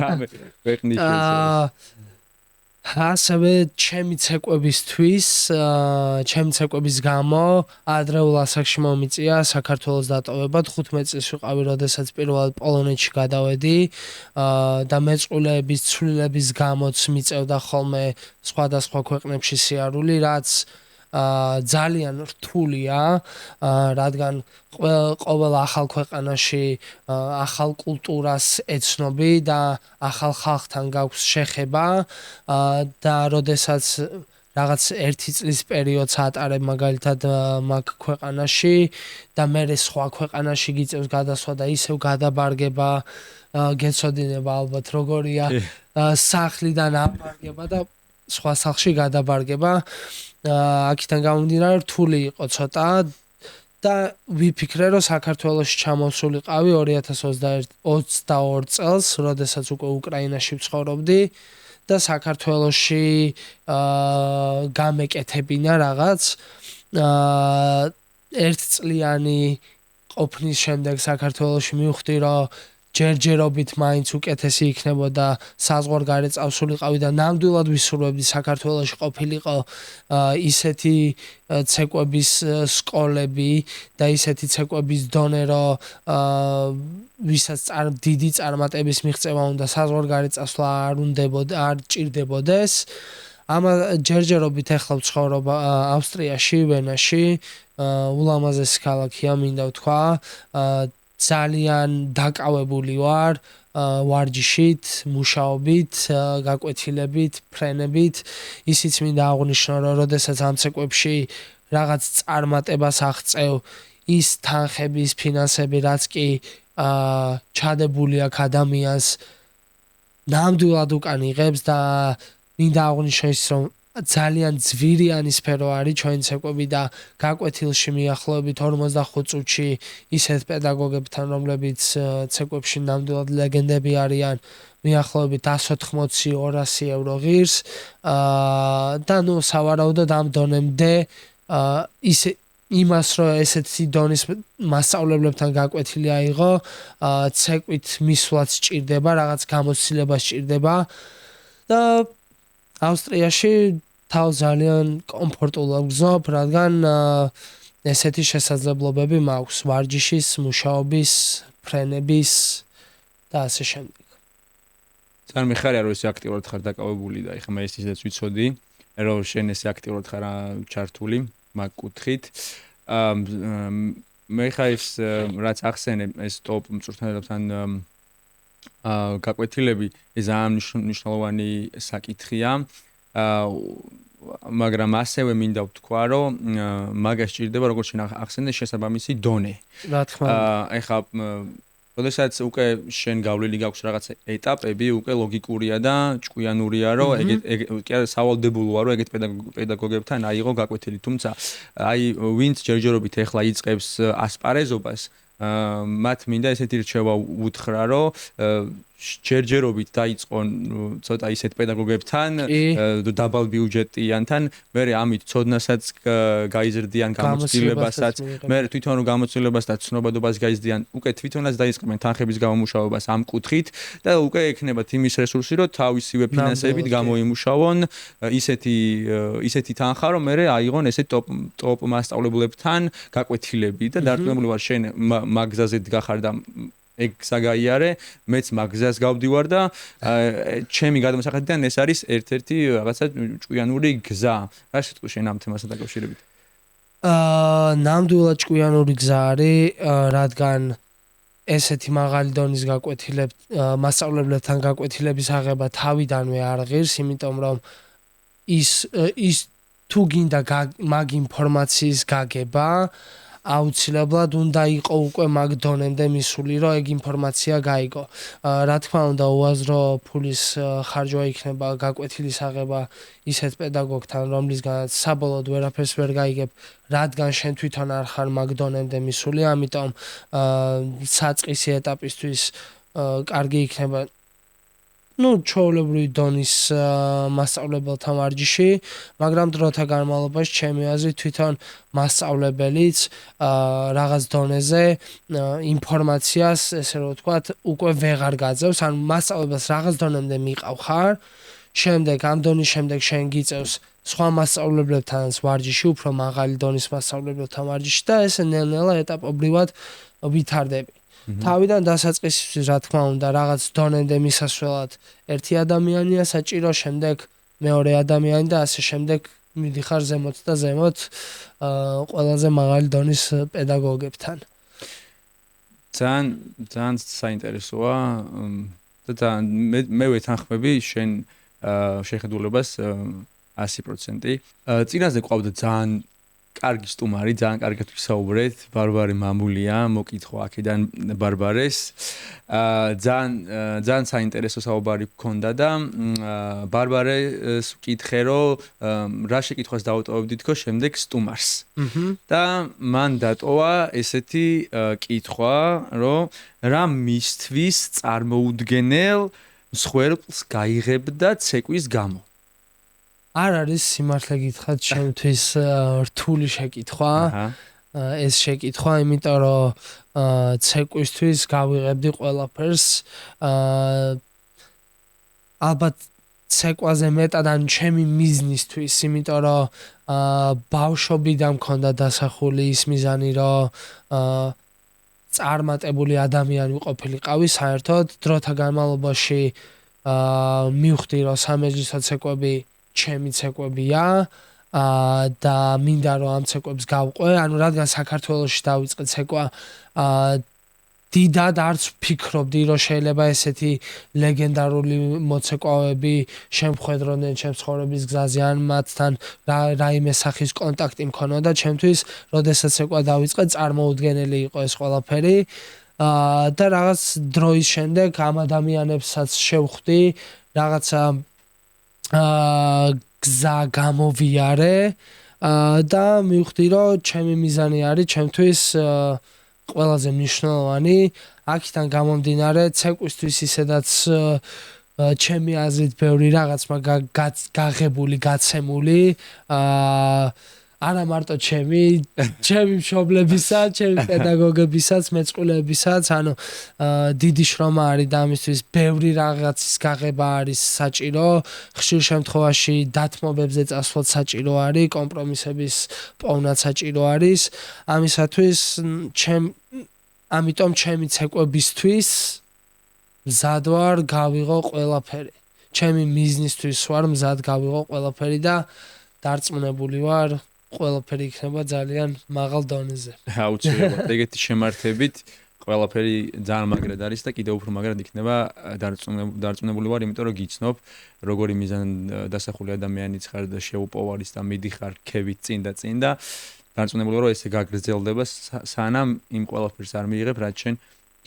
რამე ქვეყნის შესაძლოა? ასევე ჩემი ცეკვებისთვის, ჩემი ცეკვების გამო ადრეულ ასაკში მომიწია საქართველოს დატოვება. 15 წელს ვიყავი, როდესაც პირველად პოლონეთში გადავედი და მეწყვილეების ცვლილების გამოც მიწევდა ხოლმე სხვადასხვა ქვეყნებში სიარული, რაც ძალიან რთულია, რადგან ყოველ ახალ ქვეყანაში ახალ კულტურას ეცნობი და ახალ ხალხთან გაქვს შეხება და როდესაც რაღაც 1 წლის პერიოდს ატარებ მაგალითად მაგ ქვეყანაში და მე სხვა ქვეყანაში გიწევს გადასვლა და ისევ გადაბარგება გეცოდინება ალბათ როგორია სახლიდან აბარგება და სხვა სახლში გადაბარგება აქედან გამომდინარე რთული იყო ცოტა და ვიფიქრე რომ საქართველოში ჩამოსულიყავი 2022 წელს, როდესაც უკვე უკრაინაში ვცხოვრობდი და საქართველოში გამეკეთებინა რაღაც 1 წლიანი ყოფნის შემდეგ საქართველოში მივხვდი რომ ჯერჯერობით მაინც უკეთესი იქნებოდა საზღვარგარეთ წავსულიყავი და ნამდვილად ვისურვებდი საქართველოში ყოფილიყო ისეთი ცეკვების სკოლები და ისეთი ცეკვების დონე რომ ვისაც დიდი წარმატების მიღწევა უნდა საზღვარგარეთ წასვლა არ ჭირდებოდეს ამა ჯერჯერობით ახლა ვცხოვრობ ავსტრიაში, ვენაში, ულამაზესი ქალაქია, მინდა ვთქვა, ძალიან დაკავებული ვარ ვარჯიშით, მუშაობით, გაკვეთილებით, ფრენებით. ისიც მინდა აღვნიშნო, რომ როდესაც ამ ცეკვებში რაღაც წარმატებას აღწევ, ის თანხები, ის ფინანსები, რაც კი ჩადებული აქვს ადამიანს, ნამდვილად უკან იღებს და მინდა აღვნიშნო ის, რომ ძალიან ძვირიანი სფერო არის ჩვენი ცეკვები და გაკვეთილში მიახლოებით 45 წუთში ისეთ პედაგოგებთან, რომლებიც ცეკვებში ნამდვილად ლეგენდები არიან, მიახლოებით 180-200 евро ღირს და ნუ სავარაუდოდ ამ დონემდე ისე იმას რომ ესეთი დონის მასწავლებლებთან გაკვეთილი აიღო, ცეკვით მისვლაც სჭირდება, რაღაც გამოცდილება სჭირდება და ავსტრიაში თავს ძალიან კომფორტულად ვგზნობ, რადგან ესეთი შესაძლებლობები მაქვს ვარჯიშის, მუშაობის, ფრენების და ასე შემდეგ. ძალიან მიხარია რომ ესე აქტიურად ხარ დაკავებული და ეხლა მე ისიც ვიცოდი, რომ შენ ესე აქტიურად ხარ ჩართული მაგ კუთხით. მე ხა ის რაც ახსენე ეს ტოპ მწვრთნელებთან გაკვეთილები ეს ძალიან მნიშვნელოვანი საკითხია. მაგრამ ასევე მინდა ვთქვა, რომ მაგას ჭირდება როგორც შენ ახსენე შესაბამისი დონე. რა თქმა უნდა. ეხლა როდესაც უკვე შენ გავლილი გაქვს რაღაც ეტაპები, უკვე ლოგიკურია და ჭკვიანურია, რომ ეგ კი არა სავალდებულოა, რომ ეგეთ პედაგოგებთან აიღო გაკვეთილი, თუმცა აი ვინც ჯერჯერობით ეხლა იწყებს ასპარეზობას, მათ მინდა ესეთი რჩევა უთხრა, რომ ჯერჯერობით დაიწყონ ცოტა ისეთ პედაგოგებთან, დაბალ ბიუჯეტიანთან, მე ამით ცოდნასაც გაიზრდიან, გამოცდილებასაც, მე თვითონ გამოცდილებას და ცნობადობას გაიზრდიან, უკვე თვითონაც დაიწყებენ თანხების გამომუშავებას ამ კუთხით და უკვე ექნებათ იმის რესურსი, რომ თავისივე ფინანსებით გამოიმუშავონ ისეთი თანხა, რომ მე აიღონ ესეთ ტოპ მასწავლებლებთან გაკვეთილები და დარწმუნებული ვარ შენ მაგზაზე დგახარ და ეგ საგაიარე, მეც მაგზას გავდივარ და ჩემი გადამოსახედიდან ეს არის ერთ-ერთი რაღაცა ჭკვიანური გზა. რა შეტყვი შენ ამ თემასთან დაკავშირებით? ნამდვილად ჭკვიანური გზა არის, რადგან ესეთი მაღალი დონის მასწავლებლებთან გაკვეთილების აღება თავიდანვე არ ღირს, იმიტომ რომ ის თუ გინდა მაგ ინფორმაციის გაგება აუცილებლად უნდა იყო უკვე მაგ დონემდე მისული, რომ ეგ ინფორმაცია გაიგო. რა თქმა უნდა, უაზრო ფულის ხარჯვა იქნება გაკვეთილის აღება ისეთ პედაგოგთან, რომლისგანაც საბოლოოდ ვერაფერს ვერ გაიგებ, რადგან შენ თვითონ არ ხარ მაგ დონემდე მისული, ამიტომ საწყისი ეტაპისთვის კარგი იქნება ჩვეულებრივი დონის მასწავლებელთა ვარჯიში, მაგრამ დროთა განმავლობაში ჩემი აზრით თვითონ მასწავლებელიც რაღაც დონეზე ინფორმაციას, ესე რომ ვთქვათ, უკვე ვეღარ გაძლევს, ან მასწავლებელს რაღაც დონემდე მიყავხარ, შემდეგ ამ დონის შემდეგ შენ გიწევს სხვა მასწავლებლებთანაც ვარჯიში, უფრო მაღალი დონის მასწავლებელთან ვარჯიში და ესე ნელ-ნელა ეტაპობრივად ვითარდები. თავიდან დასაწყისისთვის რა თქმა უნდა რაღაც დონემდე მისასვლელად ერთი ადამიანია საჭირო, შემდეგ მეორე ადამიანი და ასე შემდეგ მიდიხარ ზემოთ და ზემოთ ყველაზე მაღალი დონის პედაგოგებთან. ძალიან საინტერესოა და მე ვეთანხმები შენ შეხედულებას 100%. წინაზე ყავდა ძალიან კარგი სტუმარი, ძალიან კარგად ვისაუბრეთ. ბარბარე მამულია, მოკითხო აქედან ბარბარეს. ძალიან საინტერესო საუბარი გქონდა და ბარბარეს ვკითხე, რომ რა შეკითხვას დავუტოვებდი თქო შემდეგ სტუმარს. და მან დატოვა ესეთი კითხვა, რომ რა მისთვის წარმოუდგენელ მსხვერპლს გაიღებდა ცეკვის გამო. არ არის სიმართლე გითხრათ ჩემთვის რთული შეკითხვა. ეს შეკითხვა, იმიტომ რომ ცეკვისთვის გავიღებდი ყველაფერს. ალბათ ცეკვაზე მეტად ან ჩემი მიზნისთვის, იმიტომ რომ ბავშვობიდან მქონდა დასახული ის მიზანი, რომ წარმატებული ადამიანი ვიყოფილიყავი საერთოდ. დროთა განმავლობაში მივხვდი, რომ სამეჯლისო ცეკვები ჩემი ცეკვებია და მინდა რომ ამ ცეკვებს გავყვე, ანუ რადგან საქართველოში დავიწყე ცეკვა, დიდად არც ვფიქრობდი, რომ შეიძლება ესეთი ლეგენდარული მოცეკვავები შემხედროდნენ ჩემს ცხოვრების გზაზე, ან მათთან რაიმე სახის კონტაქტი მქონოდა. ჩემთვის, როდესაც ცეკვა დავიწყე, წარმოუდგენელი იყო ეს ყველაფერი. და რაღაც დროის შემდეგ ამ ადამიანებსაც შევხვდი, რაღაცა გზა გამოვიარე და მივხვდი, რომ ჩემი მიზანი არის ჩემთვის ყველაზე მნიშვნელოვანი. აქედან გამომდინარე, ცეკვისთვის ისედაც ჩემი აზრით ბევრი რაღაც გაღებული, გაცემული, არა მარტო ჩემი მშობლებისა, ჩემი პედაგოგებისაც, მეწყვილეებისაც, ანუ დიდი შრომა არის და ამისთვის ბევრი რაღაცის გაღება არის საჭირო. ხშირ შემთხვევაში დათმობებზე წასვლაც საჭირო არის, კომპრომისების პოვნაც საჭირო არის. ამისათვის ამიტომ ჩემი ცეკვებისთვის მზად ვარ გავიღო ყველაფერი. ჩემი მიზნისთვის ვარ მზად გავიღო ყველაფერი და დარწმუნებული ვარ ყველაფერი იქნება ძალიან მაღალ დონეზე. აუცილებლად. ეგეთი შემართებით ყველაფერი ძალიან მაგრად არის და კიდევ უფრო მაგრად იქნება. დარწმუნებული ვარ, იმიტომ რომ გიცნობ, როგორი მიზან დასახული ადამიანიც ხარ და შეუპოვარის და მიდიხარ ქებით წინ და დარწმუნებული ვარ, რომ ესე გაგრძელდება სანამ იმ ყველაფერს არ მიიღებ, რაც შენ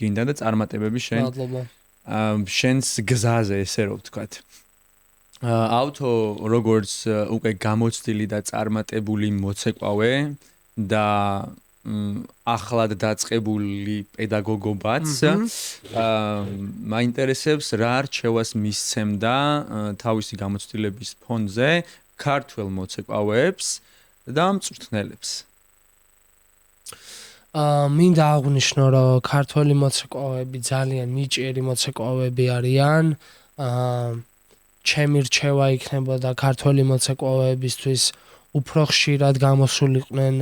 გინდა და წარმატებები შენს გზაზე, ესე რომ ვთქვათ. ავთო როგორც უკვე გამოცდილი და წარმატებული მოცეკვავე და ახლად დაწყებული პედაგოგობაც მაინტერესებს რა რჩევას მისცემდა თავისი გამოცდილების ფონზე ქართველ მოცეკვავეებს და მწვრთნელებს. მინდა აღვნიშნო, რომ ქართველი მოცეკვავეები ძალიან ნიჭიერი მოცეკვავეები არიან. ჩემი რჩევა იქნებოდა ქართველი მოცეკვავეებისთვის უფრო ხშირად გამოსულიყვნენ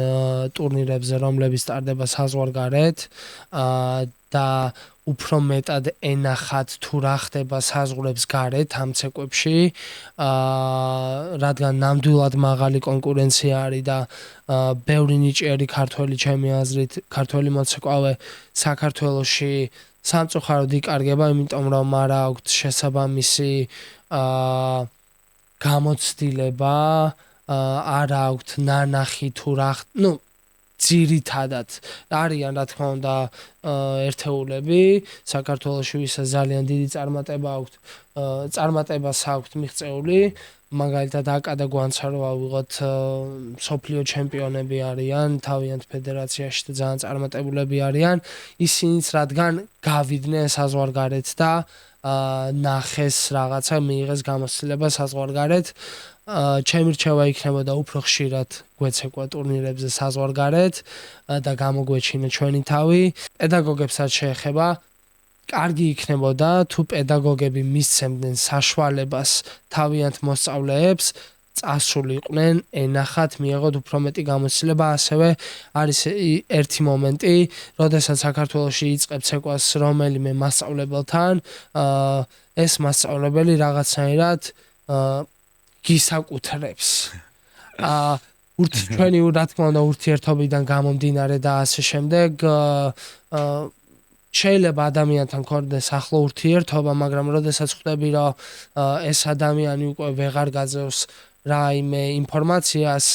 ტურნირებზე, რომლებიც ტარდება საზღვარგარეთ და უფრო მეტად ენახათ თუ რა ხდება საზღვრებს გარეთ ამ ცეკვებში, რადგან ნამდვილად მაღალი კონკურენცია არის და ბევრი ნიჭიერი ქართველი, ჩემი აზრით, ქართველი მოცეკვავე საქართველოში სამწუხაროდ იკარგება, იმიტომ რომ არ აქვთ შესაბამისი გამოცდილება, არ აქვთ ნანახი თუ რა, ძირითადად არიან რა თქმა უნდა ერთეულები საქართველოში, ვისაც ძალიან დიდი წარმატებას აქვთ მიღწეული, მაგალითად აკა და გვანცა რო ავიღოთ მსოფლიო ჩემპიონები არიან თავიანთ ფედერაციაში და ძალიან წარმატებულები არიან, ისინიც რადგან გავიდნენ საზღვარგარეთ და ნახეს რაღაცა, მიიღეს გამოცდილება საზღვარგარეთ. ჩემი რჩევა იქნებოდა უფრო ხშირად გვეცეკვა ტურნირებზე საზღვარგარეთ და გამოგვეჩინა ჩვენი თავი. პედაგოგებსაც შეეხება, კარგი იქნებოდა თუ პედაგოგები მისცემდნენ საშუალებას თავიანთ მოსწავლეებს წასულიყვნენ, ენახათ, მიიღოთ უფრო მეტი გამოცდილება. ასევე არის ერთი მომენტი, როდესაც საქართველოში იწყებ ცეკვას რომელიმე მასწავლებელთან, ეს მასწავლებელი რაღაცნაირად გისაკუთრებს. ჩვენი რა თქმა უნდა ურთიერთობიდან გამომდინარე და ასე შემდეგ, შეიძლება ადამიანთან გქონდეს ახლო ურთიერთობა, მაგრამ როდესაც ხვდები, რომ ეს ადამიანი უკვე ვეღარ გაძლევს რაიმე ინფორმაციას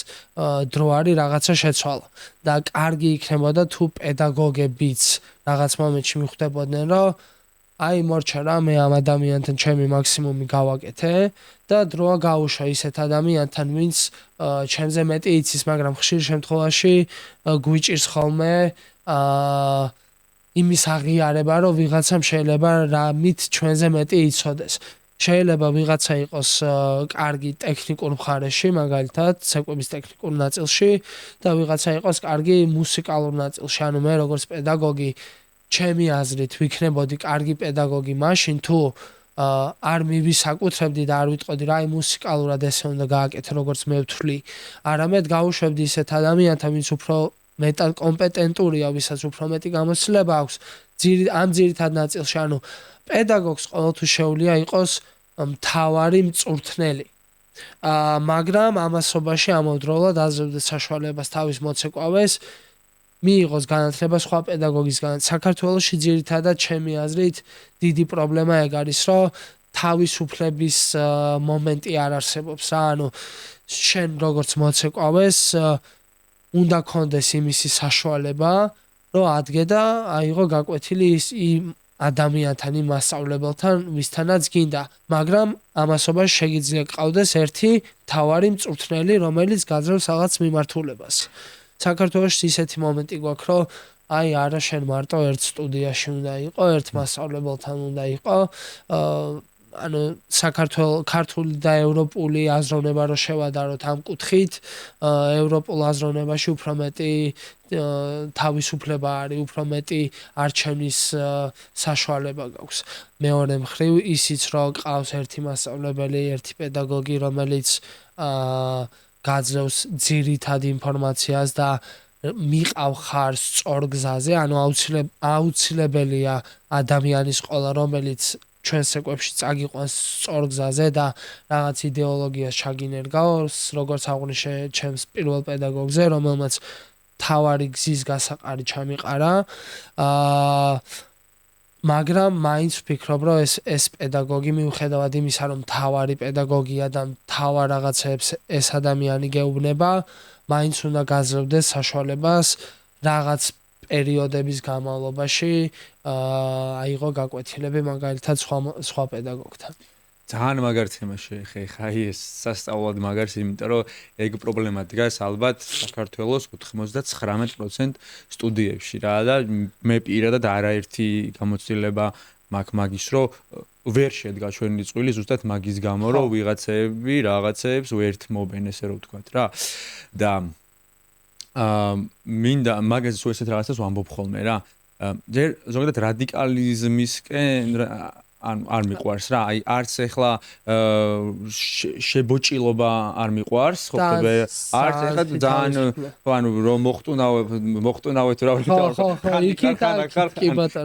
დრო არის რაღაცა შეცვალა და კარგი იქნებოდა თუ პედაგოგებიც რაღაც მომენტში მიხვდებოდნენ რომ აი მორჩა რა მე ამ ადამიანთან ჩემი მაქსიმუმი გავაკეთე და დროა გაუშვა ისეთ ადამიანთან ვინც ჩემზე მეტი იცის მაგრამ ხშირ შემთხვევაში გვიჭირს ხოლმე იმის აღიარება რომ ვიღაცამ შეიძლება რამით ჩვენზე მეტი იცოდეს შეიძლება ვიღაცა იყოს კარგი ტექნიკურ მხარეში, მაგალითად, ცეკვების ტექნიკურ ნაწილში და ვიღაცა იყოს კარგი მუსიკალურ ნაწილში. ანუ მე როგორც პედაგოგი, ჩემი აზრით, ვიქნებოდი კარგი პედაგოგი მაშინ, თუ არ მივისაკუთრებდი და არ ვიტყოდი რა აი მუსიკალურად ესე უნდა გააკეთე, როგორც მე ვთვლი. არამედ გავუშვებდი ისეთ ადამიანთან, ვინც უფრო მეტად კომპეტენტურია, ვისაც უფრო მეტი გამოცდილება აქვს ამ ძირითად ნაწილში, ანუ პედაგოგს ყოველთვის შეუძლია იყოს მთავარი მწვრთნელი. მაგრამ ამასობაში ამავდროულად აძლევდეს საშუალებას თავის მოცეკვავეს მიიღოს განათლება სხვა პედაგოგისგან. საქართველოში ძირითადად ჩემი აზრით დიდი პრობლემა ეგ არის, რომ თავისუფლების მომენტი არ არსებობს რა, ანუ შენ როგორც მოცეკვავეს უნდა კონდეს იმისი საშუალება, რომ ადგე და აიღო გაკვეთილი იმ ადამიანთან, იმ მასწავლებელთან, ვისთანაც გინდა, მაგრამ ამასობაში შეგიძლია გყავდეს ერთი მთავარი მწვრთნელი, რომელიც გაძლევს რაღაც მიმართულებას. საქართველოში ისეთი მომენტი გვაქვს, რომ აი არა შენ მარტო ერთ სტუდიაში უნდა იყო, ერთ მასწავლებელთან უნდა იყო, ანუ ქართული და ევროპული აზროვნება რო შევადაროთ ამ კუთხით, ევროპულ აზროვნებაში უფრო მეტი თავისუფლება არის, უფრო მეტი არჩევნის საშუალება გაქვს. მეორე მხრივ ისიც რომ ყავს ერთი მასწავლებელი, ერთი პედაგოგი, რომელიც გაძლევს ძირითად ინფორმაციას და მიყავ ხარ სწორ გზაზე, ანუ აუცილებელია ადამიანის ყოლა, რომელიც ჩვენს ეკვებში წაგიყვანს სწორ გზაზე და რაღაც იდეოლოგიას ჩაგინერგავს, როგორც აღვნიშნე ჩემს პირველ პედაგოგზე, რომელმაც თავარი გზის გასაყარი ჩამიყარა. მაგრამ მაინც ვფიქრობ, რომ ეს პედაგოგი მიუხედავად იმისა, რომ თავარი პედაგოგია და თავარ რაღაცებს ეს ადამიანი გეუბნება, მაინც უნდა გაძლევდეს საშუალებას რაღაც პერიოდების განმავლობაში აიღო გაკვეთილები მაგალითად სხვა პედაგოგთან. ძალიან მაგარ თემაში ხა ეს სასწავლად მაგარს, იმიტომ რომ ეგ პრობლემა დგას ალბათ საქართველოს 99% სტუდიებში რა და მე პირადად არაერთი გამოცდილება მაქვს მაგის, რომ ვერ შედგა ჩვენი წვილი ზუსტად მაგის გამო, რომ ვიღაცები რაღაცებს ვერთმობენ, ესე რომ ვთქვათ რა. და მინდა მაგაზე თუ ესეთ რაღაცას ვამბობ ხოლმე რა. ჯერ ზოგადად რადიკალიზმისკენ არ მიყვარს რა, აი არც ეხლა შებოჭილობა არ მიყვარს, ხო ხდება, არც ეხლა ძალიან ანუ რომ მოხტუნავეთ რა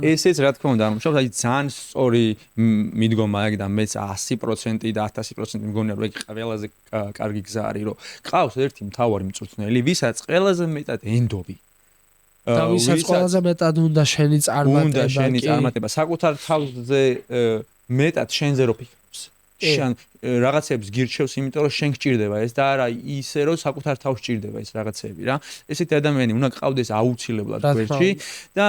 ესეც რა თქმა უნდა, მშობ აი ძალიან სწორი მიდგომა ეგ და მეც 100% და 1000% მგონია რომ ეგ ყველაზე კარგი გზა არის, რომ ყავს ერთი მთავარი მწვრთნელი, ვისაც ყველაზე მეტად ენდობი და ვისაც ყველაზე მეტად უნდა შენი წარმატება, საკუთარ თავზე მეტად შენზე რო ფიქრობს. შენ რაღაცებს გირჩევს, იმიტომ რომ შენ გჭირდება ეს და არა ისე რომ საკუთარ თავს გჭირდება ეს რაღაცები რა. ესეთი ადამიანი უნდა გყავდეს აუცილებლად გვერდში და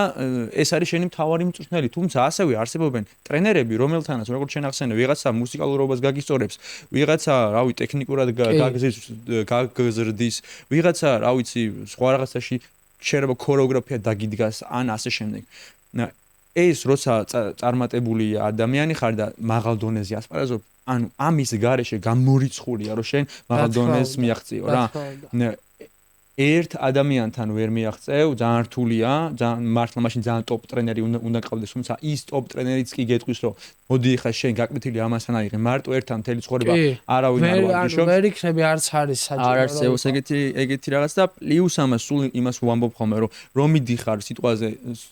ეს არის შენი მთავარი მწვრთნელი. თუმცა ასევე არსებობენ ტრენერები, რომელთანაც როგორც შენ ახსენე, ვიღაცა მუსიკალურობას გაგისწორებს, ვიღაცა, რავი, ტექნიკურად გაგზრდის, ვიღაცა, რა ვიცი, სხვა რაღაცაში შეიძლება ქორეოგრაფია დაგიდგას ან ასე შემდეგ. ეს როცა წარმატებული ადამიანი ხარ და მაღალ დონეზე ასპარეზობ, ანუ ამის გარეშე გამორიცხულია, რომ შენ მაღალ დონეს მიაღწიო რა. ერთ ადამიანთან ვერ მიაღწევ, ძალიან რთულია, ძალიან მართლა მაშინ ძალიან ტოპ ტრენერი უნდა გყავდეს, თუმცა ის ტოპ ტრენერიც კი გეტყვის, რომ მოდი ხა შენ გაკვეთილი ამასთან აიღე, მარტო ერთთან მთელი ცხოვრება არავინ არ ვარჯიშობს. ვერ იქნები არც არის საჭირო. არ არსებობს ეგეთი რაღაც და პლუს ამას სულ იმას ვამბობ ხოლმე, რომ მიდიხარ სიტყვაზე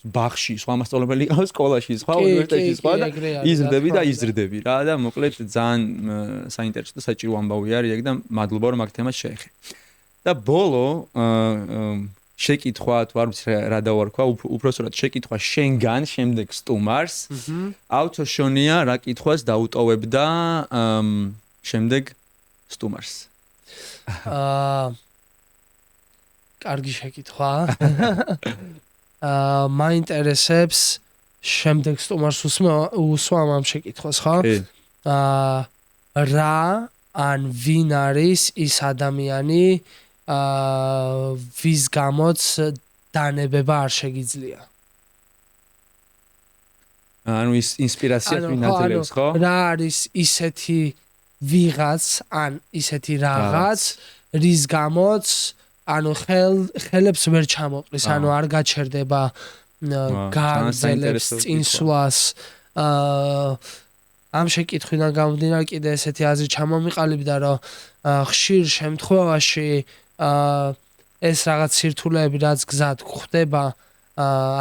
ბაღში, სხვა მასწავლებელი ყავს სკოლაში, სხვა უნივერსიტეტში, სხვა და იზრდები რა და მოკლედ ძალიან საინტერესო და საჭირო ამბავი არის ეგ და მადლობა რომ აქ თემას შეეხე. და ბოლო შეკითხვა თუ არ ვიცი რა დავარქვა, უпроსტად შეკითხვა შენგან შემდეგ სტუმარს. ავთოშონია რა კითხვას დაუტოვებდა შემდეგ სტუმარს? კარგი შეკითხვა. მაინტერესებს შემდეგ სტუმარს უსვამ ამ შეკითხვას, ხო? რა ან ვინ არის ის ადამიანი, ვის გამოც დანებება არ შეგიძლია? ანუ ის ინსპირაციას ვინ აძლევს, ხო? რა არის ისეთი ვიღაც ან ისეთი რაღაც, რის გამოც ანუ ხელებს ვერ ჩამოყრის, ანუ არ გაჩერდება გაგრძელებს წინსვლას. ამ შეკითხვიდან გამომდინარე კიდე ესეთი აზრი ჩამომიყალიბდა, რომ ხშირ შემთხვევაში ეს რაღაც სირთულეები რაც გზად გვხვდება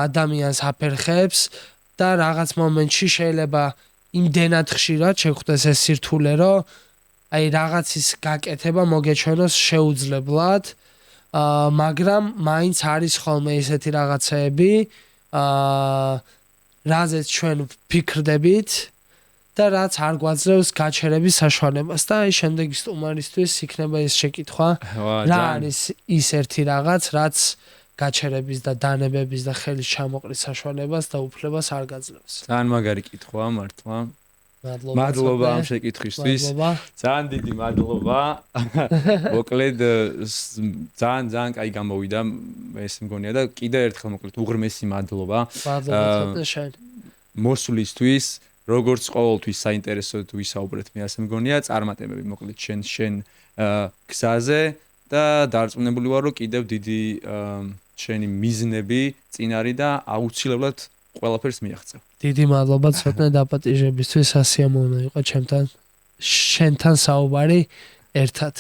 ადამიანს აფერხებს და რაღაც მომენტში შეიძლება იმდენად ხშირად შეხვდეს ეს სირთულე, რომ აი რაღაცის გაკეთება მოგეჩვენოს შეუძლებლად, მაგრამ მაინც არის ხოლმე ესეთი რაღაცეები, რაზეც ჩვენ ვფიქრდებით და რაც არ გვაძლევს გაჩერების საშუალებას და აი შემდეგი სტუმარისთვის იქნება ეს შეკითხვა, რა არის ის ერთი რაღაც, რაც გაჩერების და დანებების და ხელის ჩამოყრის საშუალებას და უფლებას არ გაძლევს. ძალიან მაგარი კითხვაა მართლა. მადლობა ამ შეკითხვისთვის. ძალიან დიდი მადლობა. მოკლედ ძალიან კაი გამოვიდა ეს მგონია და კიდე ერთხელ მოკლედ უღრმესი მადლობა. მადლობა შენ. მოსვლისთვის, როგორც ყოველთვის საინტერესოდ ვისაუბრეთ, მე ასე მგონია, წარმატებები მოკლედ შენ გზაზე და დარწმუნებული ვარ, რომ კიდევ დიდი შენი მიზნები წინ არის და აუცილებლად ყველაფერს მიაღწევ. დიდი მადლობა ცოტნე დაპატიჟებისთვის, ასიამოვნა იყო ჩემთან შენთან საუბარი ერთად.